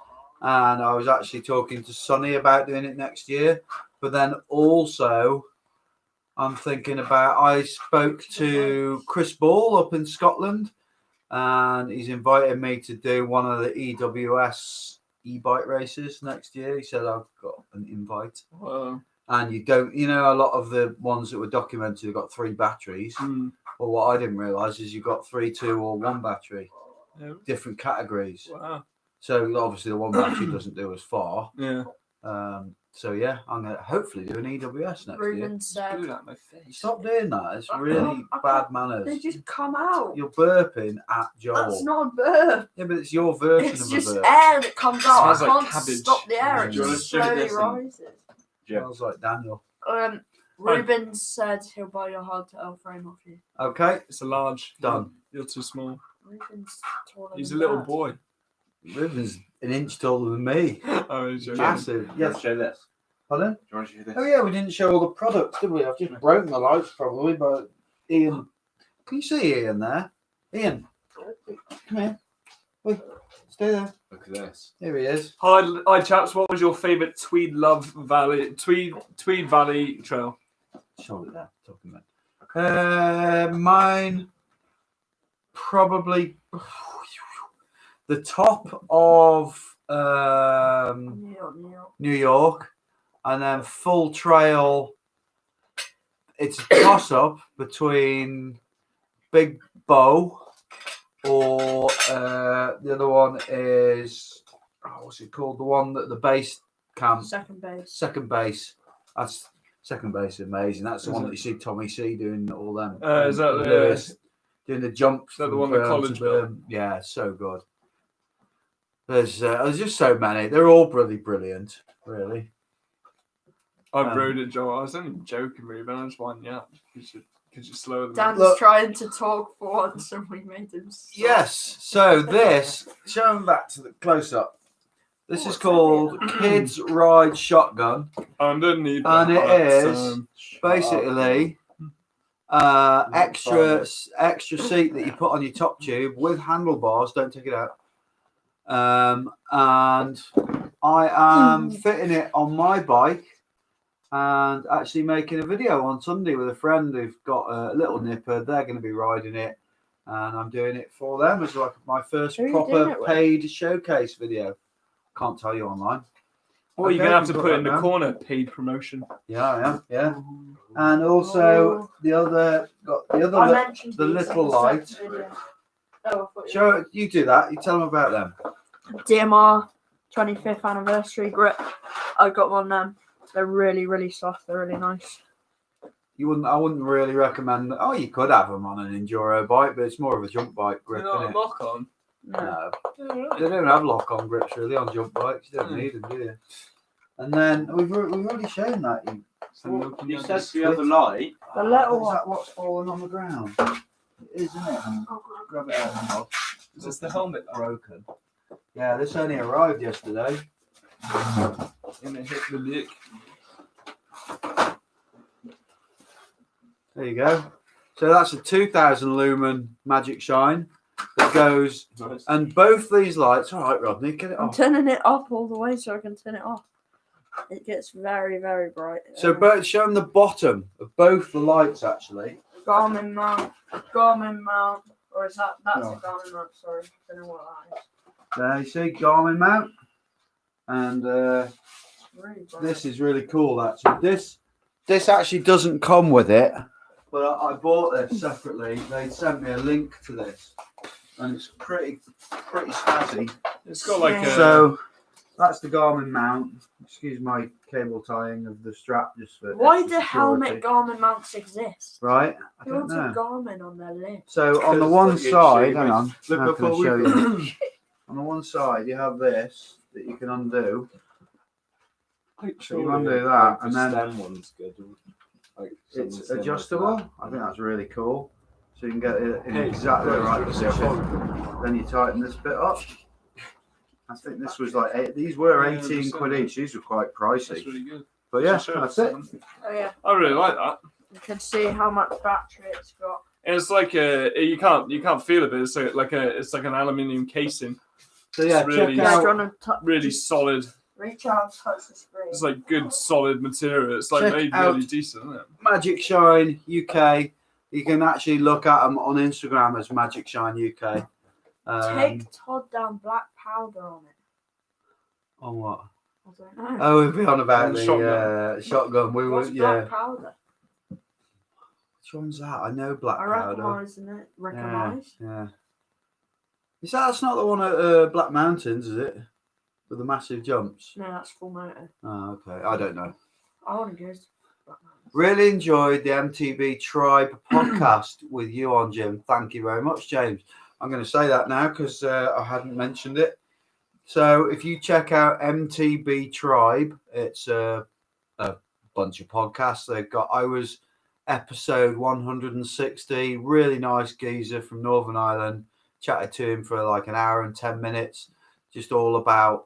And I was actually talking to Sonny about doing it next year. But then also, I'm thinking about, I spoke to Chris Ball up in Scotland, and he's invited me to do one of the EWS e-bike races next year. He said, I've got an invite. And you don't, a lot of the ones that were documented have got 3 batteries. Well, what I didn't realise is you've got 3, 2 or 1 battery, different categories. Wow. So obviously the 1 battery doesn't do as far. Yeah. So yeah, I'm gonna hopefully do an EWS next Ruben said, do that in my face. Stop doing that. It's really bad manners. They just come out. You're burping at Joel. That's not a burp. Yeah, but it's your version It's of just a burp. air that comes out. I Smells like can't cabbage. stop the air. It Do you wanna just show slowly this and- rises. Smells like Daniel. Ruben said he'll buy your hardtail frame off you. Okay, It's a large. done. You're too small. Ruben's taller He's a than little Dad. boy. Ruben's an inch taller than me. Oh, he's joking. Massive. Yes. Yes. Show this. Pardon? Do you want to show this? Oh yeah, we didn't show all the products, did we? I've just broken the lights probably, but Ian, can you see Ian there? Ian, come here. Wait, stay there. Look at this. Here he is. Hi, chaps. What was your favourite Tweed Valley trail? Show it there. Talking about. Mine probably the top of New York, and then full trail. It's a toss up between Big Bow or the other one is what's it called? The one that the base camp. Second base. Second base. That's second base is amazing. That's the one that you see Tommy C doing all them. Is that Lewis doing the jumps? Is that the from one that Bern college to Bern? Yeah, so good. There's just so many. They're all really brilliant, really. I rode it, Joel. I was only joking, really, but I just winding you up because you're slower than Dan's me. Look. trying to talk for once, and we made him stop. Yes. So this, show them back to the close up. This is called Kids Ride Shotgun, Underneath, and it is basically extra seat that you put on your top tube with handlebars. Don't take it out. And I am fitting it on my bike and actually making a video on Sunday with a friend who've got a little nipper. They're going to be riding it, and I'm doing it for them as like my first Who are you doing proper it with? paid showcase video. Can't tell you online. Well, you're Okay, going to have to we've put got in that the now. corner paid promotion. Yeah, I am. Yeah, and also the other I mentioned the these little in the light. second video. Oh, I thought you- Show you do that. You tell them about them. DMR 25th anniversary grip. I got one of them. They're really, really soft. They're really nice. I wouldn't really recommend. Oh, you could have them on an enduro bike, but it's more of a jump bike grip, You're not isn't a it? lock on. No, Alright. they don't have lock-on grips really on jump bikes. You don't need them, do you? And then we've already shown that. You said the other light. The little Is one. that what's fallen on the ground? It is, isn't it? Grab it out of the mod. Is this the helmet? Broken. Yeah, this only arrived yesterday. And it hit the lick. There you go. So that's a 2000 lumen Magic Shine that goes, Nice. and both these lights. All right, Rodney, get it I'm off. turning it up all the way so I can turn it off. It gets very, very bright. So both show them the bottom of both the lights actually. Garmin Mount, Or is that's No. a Garmin Mount? Sorry, I don't know what that is. There you see, Garmin Mount. And Really bright. this is really cool, actually. This actually doesn't come with it, but I bought this separately. They sent me a link to this, and it's pretty snazzy. It's got like a. So that's the Garmin Mount. Excuse my cable tying of the strap, just for Why extra do helmet security. Garmin mounts exist? Right? I Who don't wants a know. Garmin on their list? So on the Because one look, you side, see, hang on, look how how can I far show we've you? On the one side, you have this that you can undo. So you undo that, and then stem one's good. Like it's adjustable. I think that's really cool. So you can get it in exactly the right position. Then you tighten this bit up. I think this was like these were 18 quid each. These were quite That's pricey. really good. But yeah, Sure. that's it. Oh yeah, I really like that. you can see how much battery it's got. It's like you can't feel it, but it's like an aluminium casing. So yeah, It's really- check Yeah, out. do you want to Really solid. reach out and touch the screen? It's like good solid material. It's like Check made out- really decent, isn't it? Magic Shine UK. You can actually look at them on Instagram as Magic Shine UK. Take Todd down black powder on it. On what? I don't know. Oh, we've been on about On the the shotgun. We were, What's black yeah. powder? Which one's that? I know black I powder. recognise it. Recognise? Yeah. Is that's not the one at Black Mountains, is it? With the massive jumps. No, that's full motor. Oh, okay. I don't know. I want to go to Black Mountains. Really enjoyed the MTB Tribe podcast with you on, Jim. Thank you very much, James. I'm going to say that now because I hadn't mentioned it. So if you check out MTB Tribe, it's a bunch of podcasts they've got. I was episode 160. Really nice geezer from Northern Ireland. Chatted to him for like an hour and 10 minutes. Just all about,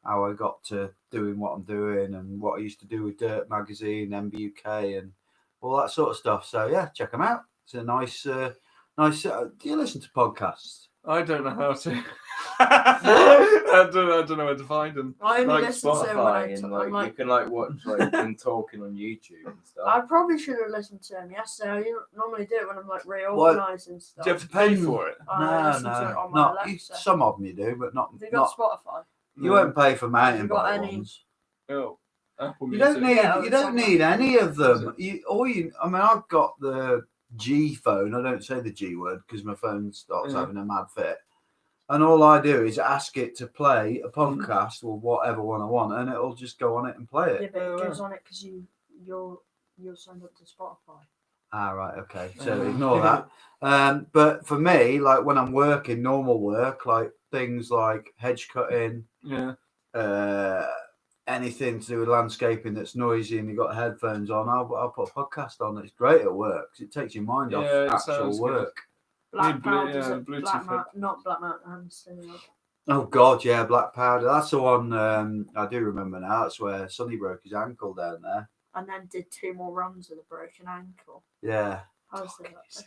how I got to doing what I'm doing and what I used to do with Dirt Magazine, MBUK, and all that sort of stuff. So yeah, check them out. It's a nice. Do you listen to podcasts? I don't know how to. I don't know where to find them. I only Like listen to when Spotify and I'm like, like, you can like watch like them talking on YouTube and stuff. I probably should have listened to him yesterday. I normally do it when I'm like reorganising stuff. Do you have to pay for it? I listen to it on my Not Alexa. some of them you do, but not. Have you got not Spotify? you won't pay for mountain Have you got bike any? ones. Oh, Apple You Music. don't need. Yeah, You don't it's need on any of them. I mean, I've got the G phone. I don't say the G word because my phone starts Yeah. having a mad fit. And all I do is ask it to play a podcast or whatever one I want, and it'll just go on it and play it. Yeah, but it goes on it because you're signed up to Spotify. Ah, right, okay. So ignore that. But for me, like when I'm working, normal work, like things like hedge cutting, Yeah. anything to do with landscaping that's noisy and you've got headphones on, I'll put a podcast on. It's great at work 'cause it takes your mind Yeah, off it actual sounds good. work. Black Need powder's yeah, at Bluetooth Black head- Mount, not Black Mountain. I'm still Oh God, yeah, black powder. That's the one I do remember now. That's where Sonny broke his ankle down there. and then did 2 more runs with a broken ankle. Yeah. How's that?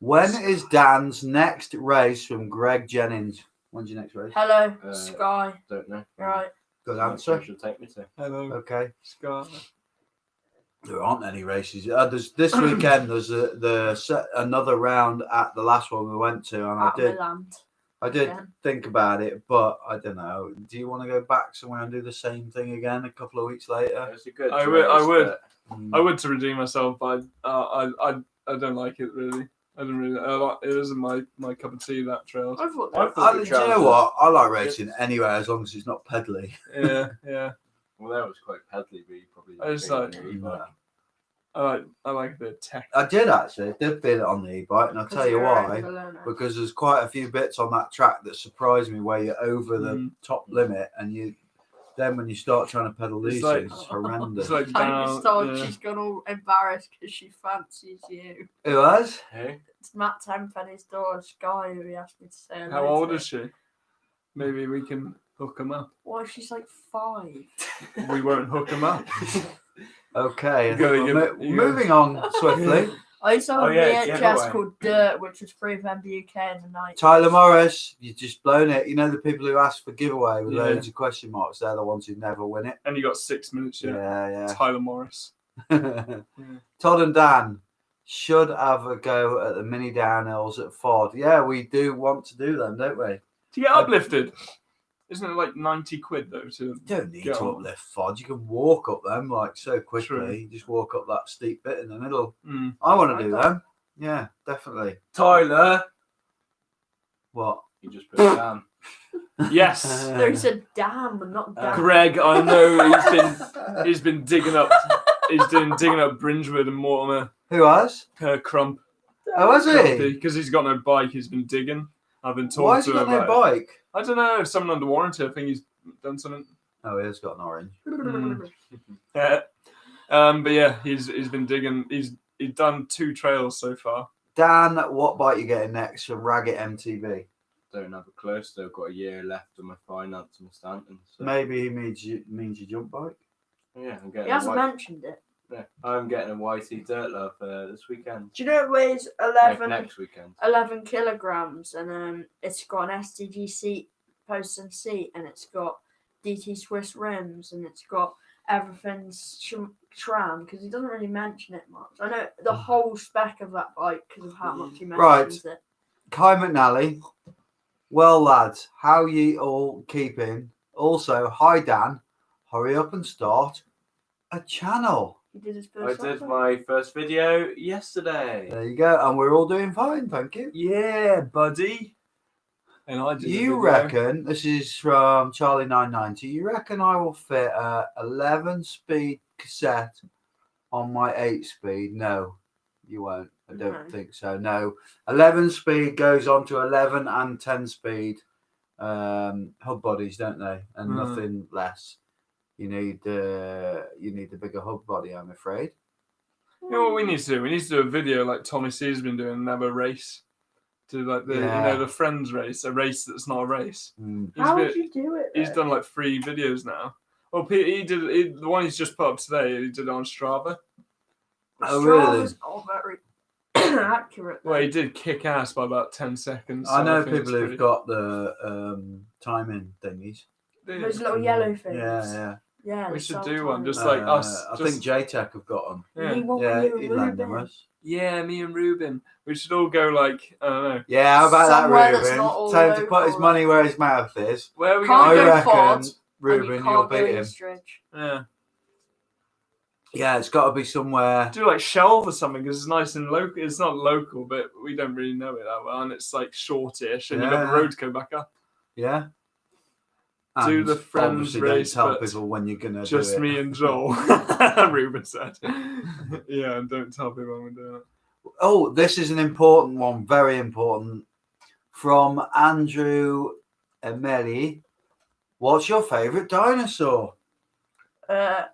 When is Dan's next race from Greg Jennings? When's your next race? Hello, Uh, Sky. Don't know. Right. Good Which answer. one should take me to? Hello, Okay. Scott. There aren't any races. There's this weekend. There's another round at the last one we went to, and At Milan. I did Yeah. think about it, but I don't know. Do you want to go back somewhere and do the same thing again a couple of weeks later? It's a good I would. but I would to redeem myself, but I don't like it really. I don't really. It isn't my cup of tea, that trail. I thought I that. thought Do the you know trails what? I like racing anywhere as long as it's not pedally. Yeah, yeah. Well, that was quite pedally, but you probably. I just like- I like a bit of tech. I did actually. I did feel it on the e-bike, and I'll tell you why. Because there's quite a few bits on that track that surprised me where you're over the top limit, and then when you start trying to pedal It's these like- things, it's horrendous. It's like Thanks, down. Todd. Yeah. She's gone all embarrassed because she fancies you. Who was? Hey, It's Matt Tenpenny's daughter, Sky, who he asked me to say hello How old to. is she? Maybe we can hook them up. Well, she's like 5. We won't hook them up. Okay, You gotta well, give- you gotta- moving on swiftly. I used to have Oh, a yeah, VHS giveaway. called Dirt, which was free from MBUK in the night. Tyler Morris, you've just blown it. You know the people who ask for giveaway with Yeah. loads of question marks, they're the ones who never win it. And you got 6 minutes yet. Yeah, Tyler Morris. yeah. Todd and Dan, should have a go at the mini downhills at Ford. Yeah, we do want to do them, don't we? To get uplifted. Isn't it like 90 quid though? To You don't need get to on? uplift Ford. You can walk up them like so quickly. True. You just walk up that steep bit in the middle. Mm. I want to Like do that. them. Yeah, definitely. Tyler, What? you just put it down. Yes. No, he said damn, but not damn. Greg, I know he's been digging up digging up Bringewood and Mortimer Who has? Crump. Oh, has he? Because he's got no bike, he's been digging. I've been talking Why has to he him got no about it. bike? I don't know, someone under warranty, I think he's done something. Oh, he has got an orange. But yeah, he's been digging. He's done 2 trails so far. Dan, what bike you getting next from Raggett MTB? Don't have a clue. Still got a year left on my finance and Stanton. So. Maybe he means your jump bike. Yeah, I'm getting. He hasn't mentioned it. Yeah, I'm getting a YT Dirt Love this weekend. Do you know it weighs 11 Next weekend. 11 kilograms, and it's got an SDG seat, post and seat, and it's got DT Swiss rims, and it's got everything's tram, because he doesn't really mention it much. I know the whole spec of that bike because of how much he mentions it. Kai McNally. Well, lads, how ye all keeping? Also, hi Dan, hurry up and start a channel. He did his I first did one. my first video yesterday. There you go, and we're all doing fine, thank you. Yeah, buddy. And I did. a You video. reckon, this is from Charlie 990, you reckon I will fit a 11-speed cassette on my 8-speed? No, you won't. I don't No. think so. No, 11-speed goes on to 11 and 10-speed hub bodies, don't they? And nothing less. You need the bigger hub body, I'm afraid. You know what we need to do? We need to do a video like Tommy C's been doing and have a race. Do like the the friends race, a race that's not a race. How would you do it? He's done like 3 videos now. Well, he did the one he's just put up today. He did it on Strava. Oh, really? Strava's not very accurate. Well, he did kick ass by about 10 seconds. I so know think people it's who've got the timing thingies. Those little yellow things. Yeah. Yeah, We they're should so do one, tiny. just like us. I just- think JTech have got them. Yeah. Me, what Yeah, were you he'd and lend them Ruben? us. Yeah, me and Ruben. We should all go like, I don't know. Yeah, how about Somewhere that, that's Ruben? not all Tell him to put his local, money where his mouth is. Where are we Can't I go going? reckon, Ford, and Ruben, you you'll can't go beat him. Eastridge. Yeah. Yeah, it's got to be somewhere. Do like Shelf or something because it's nice and local. It's not local, but we don't really know it that well, and it's like shortish, and you've got the Yeah. road to go back up. Yeah. Do And the friends obviously race, don't tell but people when you're gonna Just do it. me and Joel, Ruben said. Yeah, and don't tell people when we're doing it. Oh, this is an important one, very important. From Andrew Emeli. What's your favourite dinosaur? How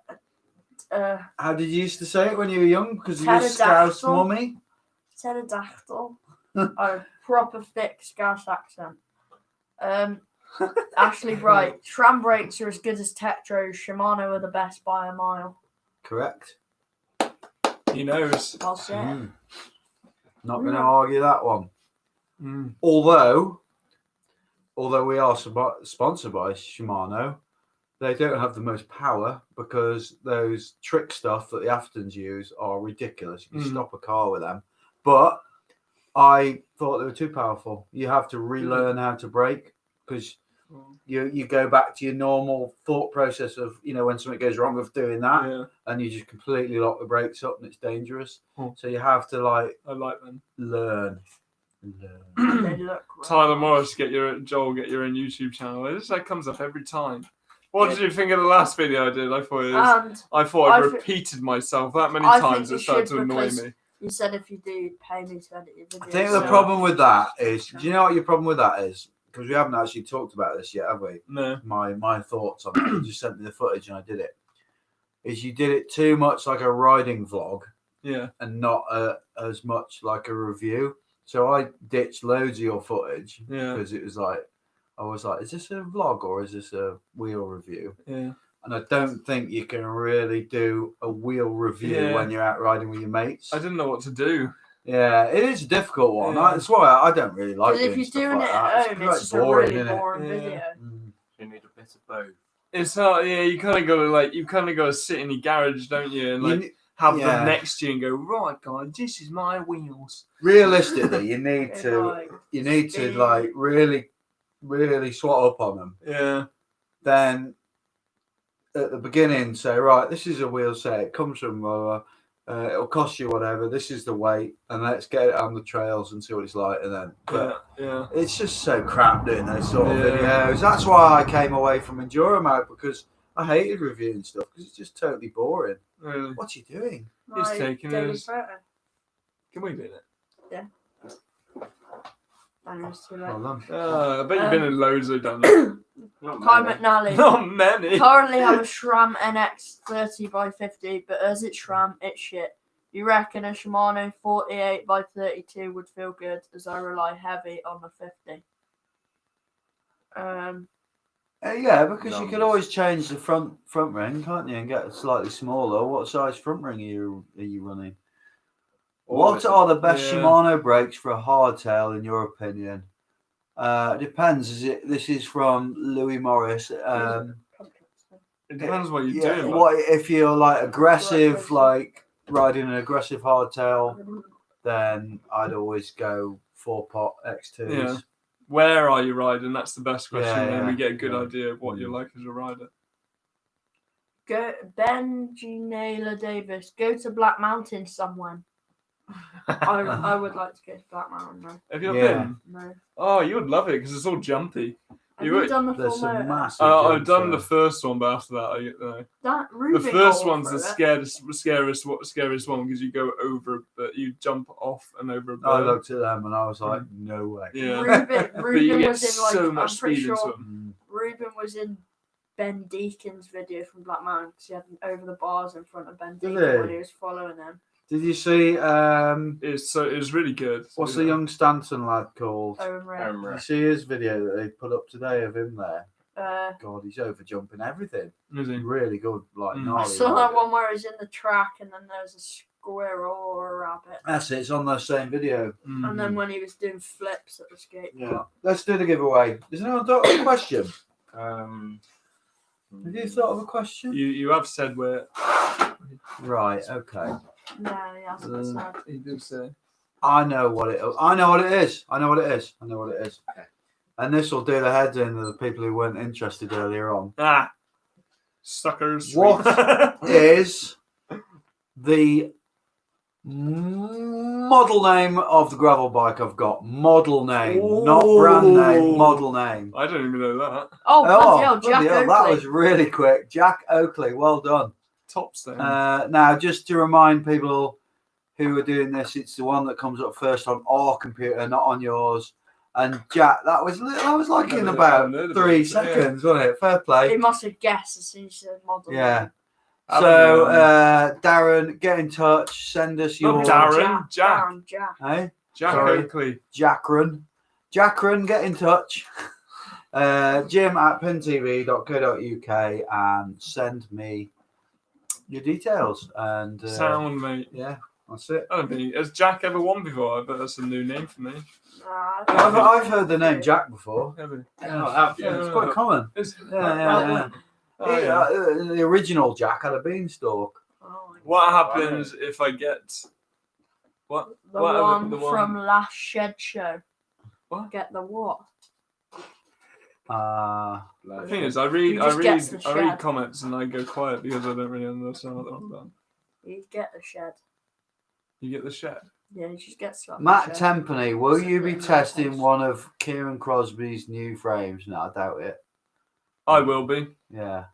did you used to say it when you were young? Because of your Scouse Pterodactyl. mummy? Pterodactyl. A proper thick Scouse accent. Ashley Bright. Tram brakes are as good as Tetros. Shimano are the best by a mile. Correct. He knows. I'll say it. Not going to argue that one. Mm. Although we are sponsored by Shimano, they don't have the most power because those trick stuff that the Aftons use are ridiculous. You can stop a car with them. But I thought they were too powerful. You have to relearn how to brake because you go back to your normal thought process of, when something goes wrong of doing that and you just completely lock the brakes up and it's dangerous. So you have to I like them. learn. They look Tyler Morris, Joel, get your own YouTube channel. This comes up every time. What did you think of the last video I did? I thought I repeated myself that many times it started to annoy me. You said if you do, pay me to edit your video. I think the problem with that is, do you know what your problem with that is? Because we haven't actually talked about this yet, have we? No. My thoughts on it. You just sent me the footage and I did it. Is you did it too much like a riding vlog, and not as much like a review. So I ditched loads of your footage because it was like, I was like, is this a vlog or is this a wheel review? Yeah. And I don't think you can really do a wheel review when you're out riding with your mates. I didn't know what to do. Yeah, it is a difficult one. Yeah. That's why I don't really like Because doing if you're stuff doing like it that. at home, quite it's just a boring, really isn't it? boring Yeah. video. You need a bit of both. It's hard. Yeah, you kind of got to sit in your garage, don't you? And have Yeah. them next to you and go, right, guys, this is my wheels. Realistically, you need And, to like, speed. like really swat up on them. Yeah. Then at the beginning say, right, this is a wheel set. It comes from it'll cost you whatever. This is the weight, and let's get it on the trails and see what it's like. And then, but Yeah. it's just so crap doing those sort of Yeah. videos. That's why I came away from Enduro Mode, because I hated reviewing stuff because it's just totally boring. Really. What's he doing? He's My taking daily his- photo. Can we do that? And it was too late. Hold on. I bet you've been in loads of them. Kai McNally. Not many. Currently have a SRAM NX 30x50, but as it's SRAM, it's shit. You reckon a Shimano 48x32 would feel good, as I rely heavy on the 50? Yeah, because you could Numbers. always change the front ring, can't you, and get it slightly smaller. What size front ring are you running? What are the best Yeah. Shimano brakes for a hardtail, in your opinion? Depends. This is from Louis Morris. It depends what you're Yeah, doing. what if you're like aggressive, Right, like riding an aggressive hardtail? Then I'd always go 4-pot X2s. Yeah. Where are you riding? That's the best question. Yeah, and we yeah, get a good yeah. idea of what you're like as a rider. Go Benji Naylor Davis. Go to Black Mountain someone. I would like to go to Black Mountain though. Have you ever Yeah. been? No. Oh, you would love it because it's all jumpy. Have You you would- done the There's full some motor? massive. I've jumps done there. the first one, but after that, That the Rubin first goal one's for the it. scariest one because you go over, but you jump off and over a I bird. looked at them and I was like, no way. Yeah. Ruben, But you Ruben get was in like so I'm much pretty speed into sure them. Ruben was in Ben Deacon's video from Black Mountain because he had an over the bars in front of Ben Did Deacon he? when he was following him. Did you see It was really good. what's the young Stanton lad called? Owen Ray. Did you see his video that they put up today of him there? God, he's over jumping everything. Is he? Really good, like Mm. gnarly. I saw that riding. one where he's in the track and then there's a squirrel or a rabbit. That's it. It's on the same video. Mm. And then when he was doing flips at the skate Yeah. park. Let's do the giveaway. Does anyone thought of a question? Have you thought of a question? You have said where Right. Okay. No, he hasn't said. he did say. I know what it is. I know what it is. Okay. And this will do the heads in of the people who weren't interested earlier on. Suckers. What is the model name of the gravel bike I've got? Model name, not brand name. Ooh. Model name. I don't even know that. Oh, bloody hell, Jack bloody hell, Oakley. that was really quick. Jack Oakley, well done. Top stone. Now, just to remind people who are doing this, it's the one that comes up first on our computer, not on yours. And Jack, that was like in Never about heard of 3 it, seconds, wasn't it? Fair play. He must have guessed as soon as you said model. Yeah. I So, don't Darren, get in touch. Send us your Not Darren. Jack. Darren, Jack. Hey, Jack Sorry. Oakley. Jackron, get in touch. Jim at pintv.co.uk and send me your details. And Sound, mate. yeah, that's it. I don't think has Jack ever won before. I bet that's a new name for me. I've heard the name Jack before. Have he? Yeah, it's quite common. Is- Yeah. Oh, yeah. The original Jack had a beanstalk. Oh, my What God. happens if I get what? The What one the one- from last shed show. What? Get the what? The thing is, He just gets the I read shed. comments and I go quiet because I don't really understand what they're on about. You get the shed. You get the shed. Yeah, you just get stuff. Matt Tempany, will you be testing one of Kieran Crosby's new frames? No, I doubt it. I will be. Yeah.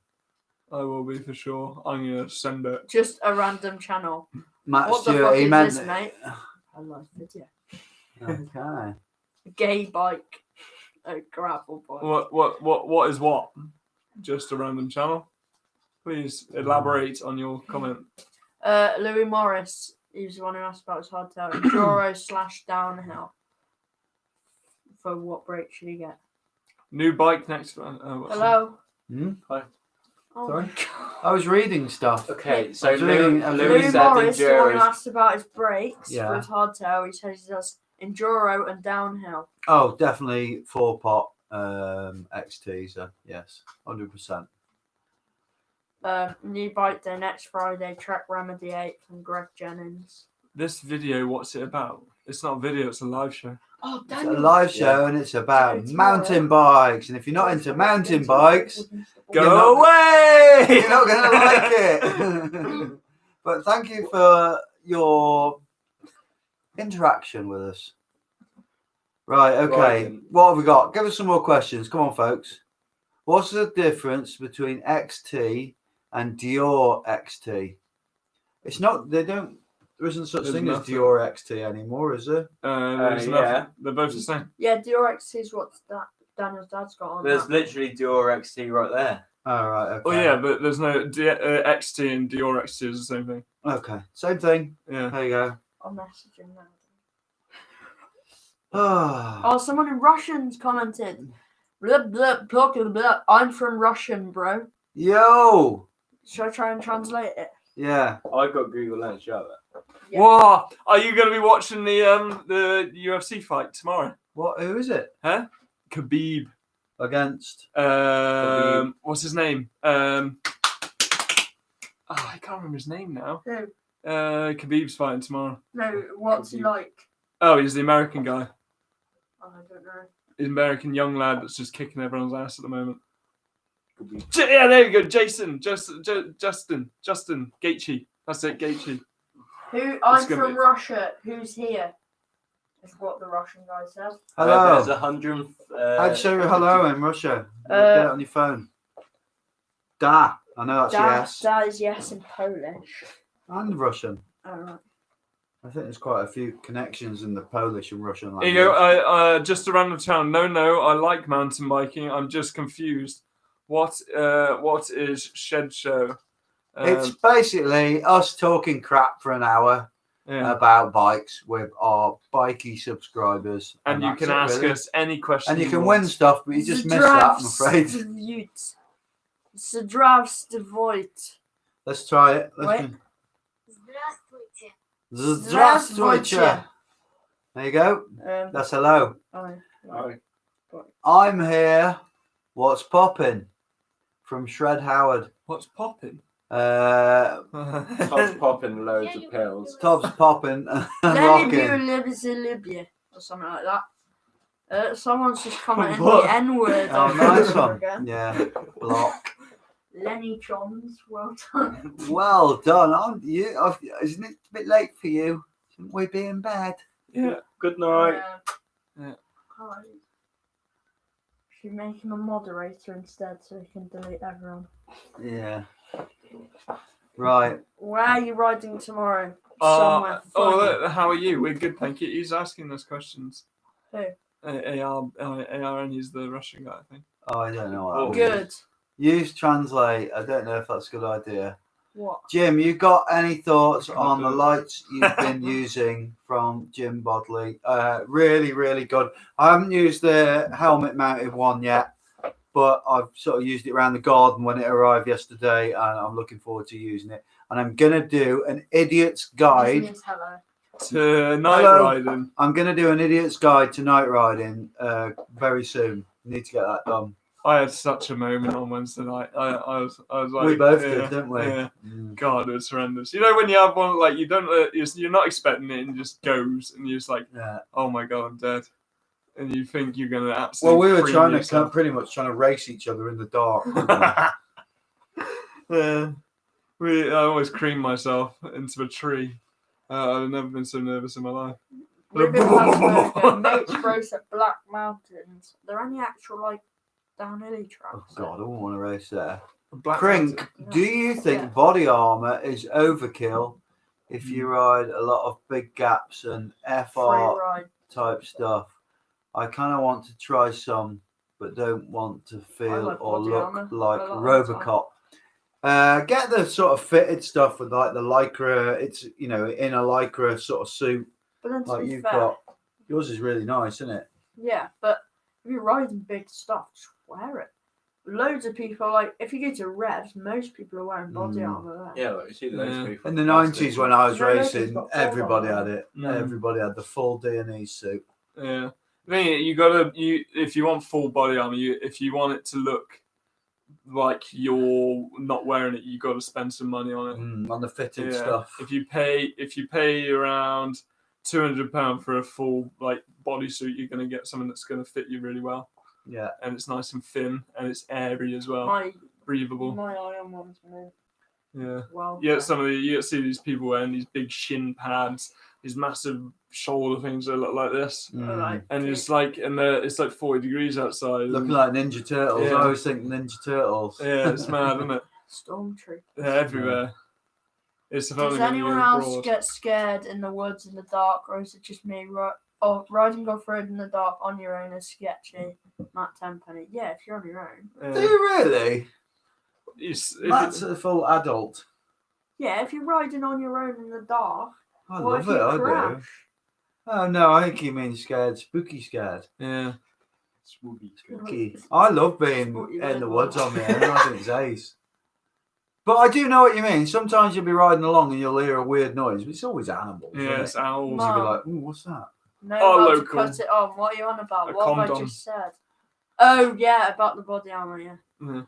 I will be for sure. I'm gonna send it. Just a random channel. Matt What the Stewart, fuck he is meant this, mate? I love video. Okay. A gay bike. A gravel bike. What is what? Just a random channel. Please elaborate on your comment. Louis Morris. He was the one who asked about his hardtail. Enduro / downhill. For what brake should he get? New bike next. What's Hello. Hmm? Hi. Oh Sorry? my God. I was reading stuff. Okay, I so was reading- I was Louis Louis said Morris, the one who Enduro's. asked about his brakes Yeah. for his hardtail. He says he does enduro and downhill. Oh, definitely 4-pot XT, so yes, 100%. New bike day next Friday. Track Remedy 8 from Greg Jennings. This video, what's it about? It's not a video, it's a live show. Oh, It's a live show and it's about mountain bikes. And if you're not into mountain bikes, Go away! you're not going to like it. But thank you for your interaction with us. Right, okay. Right. What have we got? Give us some more questions. Come on, folks. What's the difference between Xt and Dior Xt? It's not, there isn't such There's thing as nothing. Dior Xt anymore, is there? There's yeah. nothing. They're both the same. Yeah, Dior Xt is what Daniel's dad's got on. There's that. literally Dior Xt right there. All right, okay. Oh yeah, but there's no Xt and Dior Xt is the same thing. Okay, same thing. Yeah. There you go. I'll message him now. Ah, Oh, someone in Russian's commented. Blah, blah, blah, blah, blah. I'm from Russian, bro. yo, Should I try and translate it? yeah. I got Google Lens, show that. Yeah. Whoa! Are you going to be watching the UFC fight tomorrow? What? Who is it Khabib. against? What's his name? I can't remember his name now. Who? Khabib's fighting tomorrow. No, what's he like? Oh, he's the American guy. Oh, I don't know. He's an American young lad that's just kicking everyone's ass at the moment. Yeah, there you go. Justin Gaethje. That's it, Gaethje. Who? I'm gonna from be- Russia. Who's here? Is what the Russian guy said. Hello. There's 100. I'd show you hello in Russia. Get it on your phone. Da. I know that's yes. That is yes in Polish. And Russian. Alright. I think there's quite a few connections in the Polish and Russian Here language. you go. Just a random town. No, I like mountain biking. I'm just confused. What is Shed Show? It's basically us talking crap for an hour Yeah. about bikes with our bikey subscribers. And you that's can it, ask really. us any question. And you can win stuff, but you just missed that, I'm afraid. Zdravstvuyte. Let's try it. Wait. Здравствуйте. There you go. That's hello. Right. I'm here. What's poppin'? From Shred Howard. What's popping? Top's popping loads of pills. Tob's popping and rocking. Or something like that. Someone's just commenting What? the N-word. Oh, over nice and over one. again. Yeah, block. Lenny Chons, well done. Well done. Isn't it a bit late for you? Shouldn't we be in bed? Yeah. Good night. Yeah. Hi. Should make him a moderator instead so he can delete everyone. Yeah. Right. Where are you riding tomorrow? Somewhere. How are you? We're good, thank you. He's asking us questions. Who? ARN, he's the Russian guy, I think. Oh, I don't know what that means. Good. Use translate. I don't know if that's a good idea. What? Jim, you got any thoughts on the lights you've been using from Jim Bodley? Really, really good. I haven't used the helmet mounted one yet, but I've sort of used it around the garden when it arrived yesterday, and I'm looking forward to using it. And I'm going to do an idiot's This guide. means hello. To night Hello. riding. I'm going to do an idiot's guide to night riding very soon. Need to get that done. I had such a moment on Wednesday night. I was like, We both yeah, did, didn't we? Yeah. Mm. God, it was horrendous. You know when you have one like you don't, you're not expecting it and it just goes, and you're just like, Yeah. oh my god, I'm dead, and you think you're gonna Well, absolutely. we were cream trying to yourself. pretty much trying to race each other in the dark. weren't we? I always cream myself into a tree. I've never been so nervous in my life. Ruben Hasberger, Mates Race at Black Mountains. Are there any actual like downhill tracks? Oh God, I wouldn't want to race there. Black Crink, Mountain. do you think Yeah. body armor is overkill if you ride a lot of big gaps and Free FR ride. type stuff? I kind of want to try some, but don't want to feel like or body look armour like a lot of the time. Robocop. Get the sort of fitted stuff with like the lycra. It's in a lycra sort of suit But then to like be you've fair, got. Yours is really nice, isn't it? yeah, but if you're riding big stuff, just wear it. Loads of people, like, if you go to revs, most people are wearing body Mm. armour there. Yeah, like you see those Yeah. people. In the 90s when I was No, no, it's racing, got full everybody on. had it. Mm. Everybody had the full D&E suit. Yeah. I mean, you gotta if you want full body armor, if you want it to look like you're not wearing it, you got to spend some money on it. On the fitted Yeah. stuff. If you pay around £200 for a full like bodysuit, you're going to get something that's going to fit you really well. Yeah. And it's nice and thin, and it's airy as well, breathable. My iron one's mint. Yeah. Well, You get see these people wearing these big shin pads, these massive shoulder things that look like this, and it's like 40 degrees outside. Looking like Ninja Turtles. Yeah. I always think Ninja Turtles. Yeah, it's mad, isn't it? Stormtrooper. They're everywhere. It's Does funny when you anyone go else abroad. get scared in the woods in the dark, or is it just me? Riding off-road in the dark on your own is sketchy. Matt Tenpenny. Yeah, if you're on your own. Do you really? It's a full adult. Yeah, if you're riding on your own in the dark. I what love if it. you I do. crash? Oh no, I think you mean scared, spooky scared. yeah. Spooky. I love being Spooky in the red woods one. on my own. I think it's ace. But I do know what you mean. Sometimes you'll be riding along and you'll hear a weird noise, but it's always animals. Yeah, isn't it's it? owls. You'll be like, ooh, what's that? No, Oh, how to local. cut it on. What are you on about? A What have I condom. just said? Oh, yeah, about the body armor, yeah. Yeah.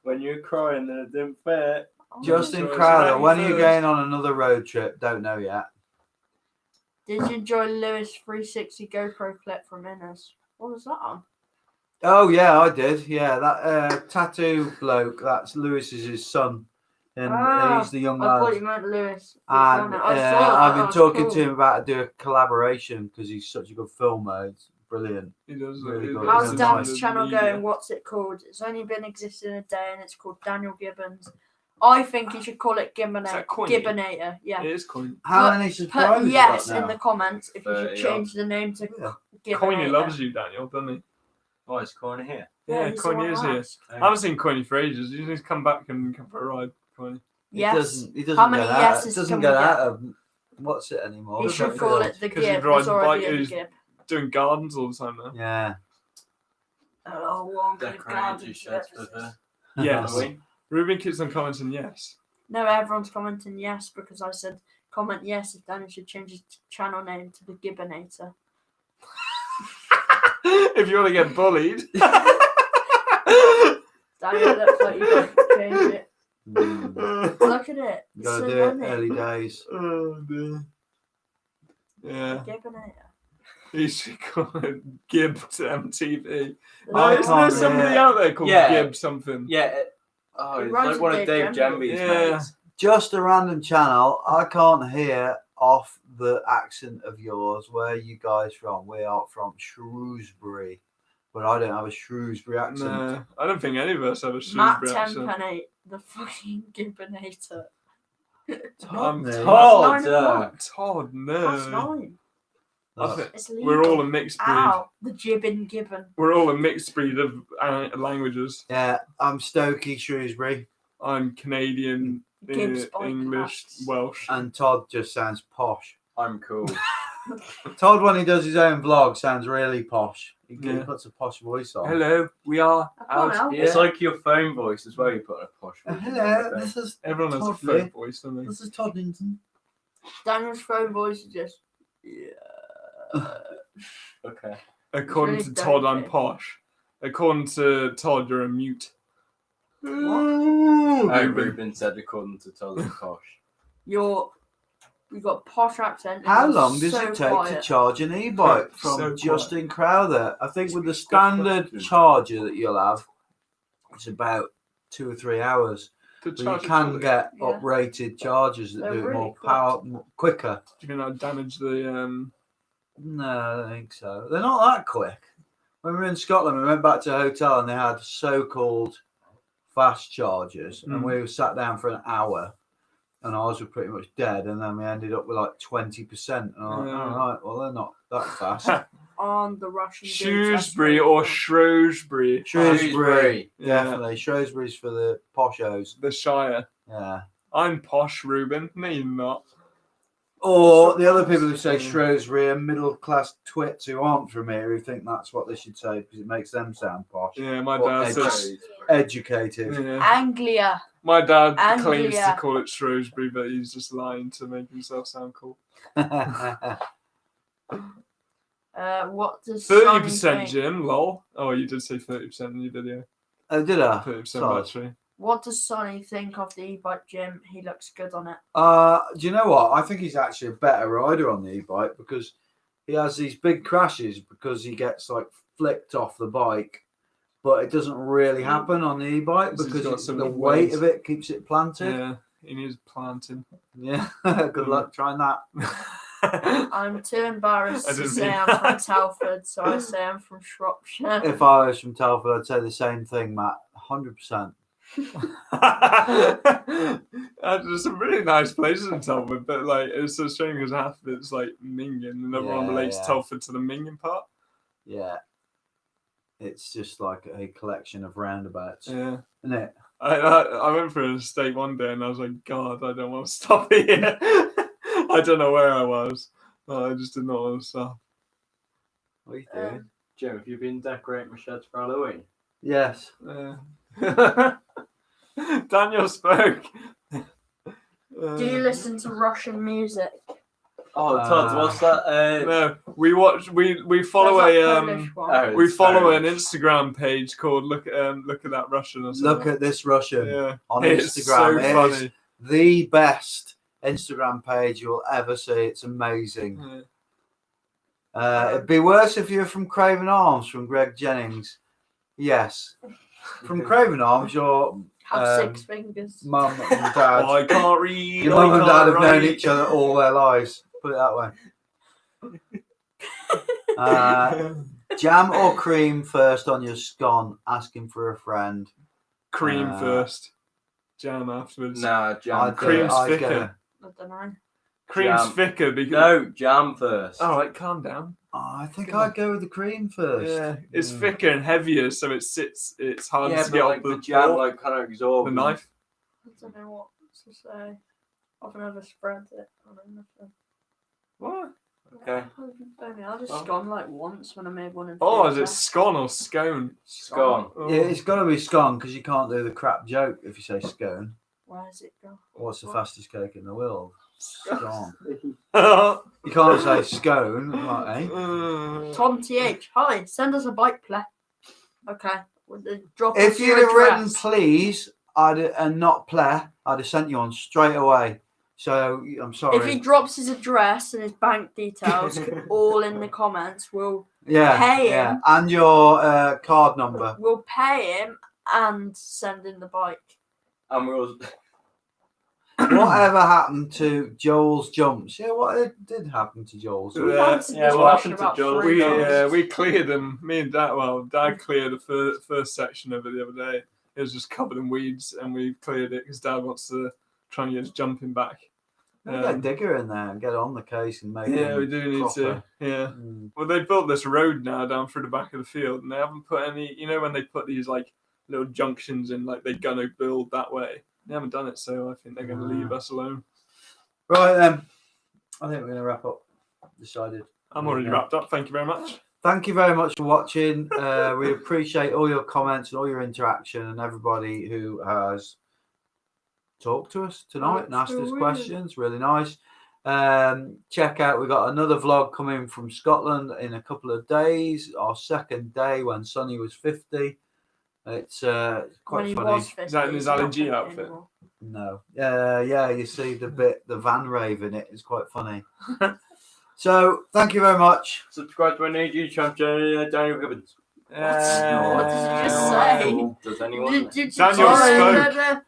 When you were crying that it didn't fit. Justin so Crowder, it's when are you first. going on another road trip? Don't know yet. Did you enjoy Lewis 360 GoPro clip from Innes? What was that on? Oh yeah, I did. Yeah, that tattoo bloke. That's Lewis's his son, and he's the young I thought lad. you meant Lewis. And I've been talking to him about to do a collaboration because he's such a good filmer. It's brilliant. He does Really he good. does How's Really Dan's nice. channel media. going? What's it called? It's only been existing a day and it's called Daniel Gibbons. I think you should call it Is that coiny? Gibbonator. Yeah. It is coin. How Put- many Put subscribers yes you got in now? the comments if you should 30 change the name to Yeah. Coiny Gibbonator. loves you, Daniel, doesn't he? Oh, it's corner here. Yeah, he's the Coiny one is who here. asked. I haven't seen Coiny for ages. You need to come back and come for a ride, Coiny. Yes. He doesn't How many get out. yeses Doesn't can get we out get? of what's it anymore? You Doesn't should it? call it the 'Cause he Gib. rides It's the already bike, in the he's- Gib. Doing gardens all the time now. Yeah. Oh, well, I'm going to Decorating 2 sheds for the Yes. Halloween. Ruben keeps on commenting yes. No, everyone's commenting yes because I said comment yes if Daniel should change his channel name to the Gibbonator. If you want to get bullied. Daniel looks like you can change it. Mm. Look at it. You It's gotta so do it funny. early days. Oh, dear. Yeah. Gibbonator. You should call it Gib to MTV. I Isn't there can't somebody hear. out there called Yeah. Gib something? Yeah. He It's runs like with one of Dave Dave Gemby's. Gemby's Yeah. mates. Just a random channel. I can't hear off the accent of yours. Where are you guys from? We are from Shrewsbury, but I don't have a Shrewsbury accent. No, I don't think any of us have a Matt Shrewsbury accent. Tenpenny, the fucking Gibbonator. I'm Todd, Todd. That's 9 o'clock. Todd, That's no. 9. I think It's legal. we're all a mixed breed. Ow, the Jibbin Gibbon. We're all a mixed breed of languages. Yeah, I'm Stokey Shrewsbury, I'm Canadian, Gibbs by English, class. Welsh. and Todd just sounds posh. I'm cool. Todd, when he does his own vlog, sounds really posh. He Yeah. puts a posh voice on. Hello, we are I can't out help here. It's like your phone voice as well. You put a posh. Hello, this is Everyone has a Todd Lee. phone voice, don't they? This is Toddington. Daniel's phone voice is just. Yeah. Okay. According really to Todd, I'm delicate. posh. According to Todd, you're a mute. Oh, Ruben. Ruben said according to Todd and Posh. You got posh accent. and How you're long does so it take to quiet. charge an e-bike from So Justin Crowder? I think with the Good standard question. charger that you'll have, it's about 2 or 3 hours. To But you charge it can fully. get Yeah. uprated chargers that They're do it really more quick. quicker. Do you think that damage the No, I don't think so. They're not that quick. When we were in Scotland, we went back to a hotel and they had so-called fast chargers, and we were sat down for an hour, and ours were pretty much dead, and then we ended up with like 20%. And I'm like, Yeah. all right, well, they're not that fast. On the Russian dudes, Shrewsbury that's or really Shrewsbury? Shrewsbury, Yeah. definitely. Shrewsbury's for the poshos. The Shire. Yeah. I'm posh, Ruben. No, you're not. Or the other people who say Shrewsbury are middle-class twits who aren't from here, who think that's what they should say because it makes them sound posh. Yeah, my Or dad says. educated. Yeah. Anglia. My dad Anglia. claims to call it Shrewsbury, but he's just lying to make himself sound cool. What does 30%, Sonny think? Jim. Lol. Oh, you did say 30% in your video. Oh, did I? 30% Sorry. battery. What does Sonny think of the e-bike, Jim? He looks good on it. Do you know what? I think he's actually a better rider on the e-bike because he has these big crashes because he gets like flicked off the bike, but it doesn't really happen on the e-bike Because he's got because so the much weight weight. of it keeps it planted. Yeah, he needs planting. Yeah. Good luck trying that. I'm too embarrassed I to didn't say mean I'm that. from Telford, so I say I'm from Shropshire. If I was from Telford, I'd say the same thing, Matt. 100%. There's some really nice places in Telford, but like it's so strange because half of it's like Mingin, and everyone Yeah, relates yeah. Telford to the Mingin part. Yeah. It's just like a collection of roundabouts, Yeah, isn't it? I went for an estate one day, and I was like, God, I don't want to stop here. I don't know where I was. No, I just did not want to stop. What are you doing? Jim, have you been decorating my sheds for Halloween? Yes. Daniel spoke. Do you listen to Russian music? Oh, Todd, what's that? No, we watch. We follow There's that a Polish one. we it's follow an Polish. Instagram page called look at that Russian or something. Look at this Russian Yeah, on it's Instagram. so It is funny. the best Instagram page you'll ever see. It's amazing. Yeah. It'd be worse if you're from Craven Arms, from Greg Jennings. Yes. From Craven Arms, your Have 6 fingers. mum and dad. I can't read. Your I mum and can't dad have known write. each other all their lives. Put it that way. Jam or cream first on your scone? Asking for a friend. Cream first, jam afterwards. Nah, jam. Cream's first. thicker. I don't know. Cream's Jam. thicker because. No, jam first. All right, calm down. I think I'd go with the cream first. Yeah, it's thicker and heavier, so it sits. It's hard Yeah, to but get like off the the jam, fork, like kind of the absorbs. knife. I don't know what to say. I've never spread it. I don't know. What? Okay. I've just gone like once when I made one in Oh, is theatre. it scone or scone? Scone. Oh. Yeah, it's got to be scone because you can't do the crap joke if you say scone. Where's it go? What's the fastest cake in the world? Scone. Uh, You can't say scone, like, eh? Tom TH, hi, send us a bike play. Okay. Drop If us you'd your have written address. please, and not play, I'd have sent you on straight away. So I'm sorry. If he drops his address and his bank details all in the comments, we'll pay him. and your card number. We'll pay him and send him the bike. And we'll. Whatever happened to Joel's jumps? Yeah, what did happen to Joel's? We've Yeah, answered yeah, this what question happened to about Joel? 3 times. we cleared them. Me and Dad. Well, Dad cleared the first section of it the other day. It was just covered in weeds, and we cleared it because Dad wants to try and get his jumping back. Get a digger in there and get on the case and make Yeah, them we do need proper. to. Yeah. Mm. Well, they built this road now down through the back of the field, and they haven't put any. You know, when they put these like little junctions in, like they're gonna build that way. They haven't done it, so I think they're gonna leave us alone. Right then, I think we're going to wrap up. Decided. I'm already wrapped up. Thank you very much. Thank you very much for watching. We appreciate all your comments and all your interaction and everybody who has talked to us tonight and asked us questions. Really nice. Check out, we've got another vlog coming from Scotland in a couple of days. Our second day when Sonny was 50. It's When quite he funny. was 50, Is that in his he's not LNG 50 outfit? anymore. No. Yeah, you see the van rave in it. It's quite funny. So, thank you very much. Subscribe to my new YouTube channel, Daniel Gibbons. What did you just say? Does anyone? Did you Daniel tell spoke. her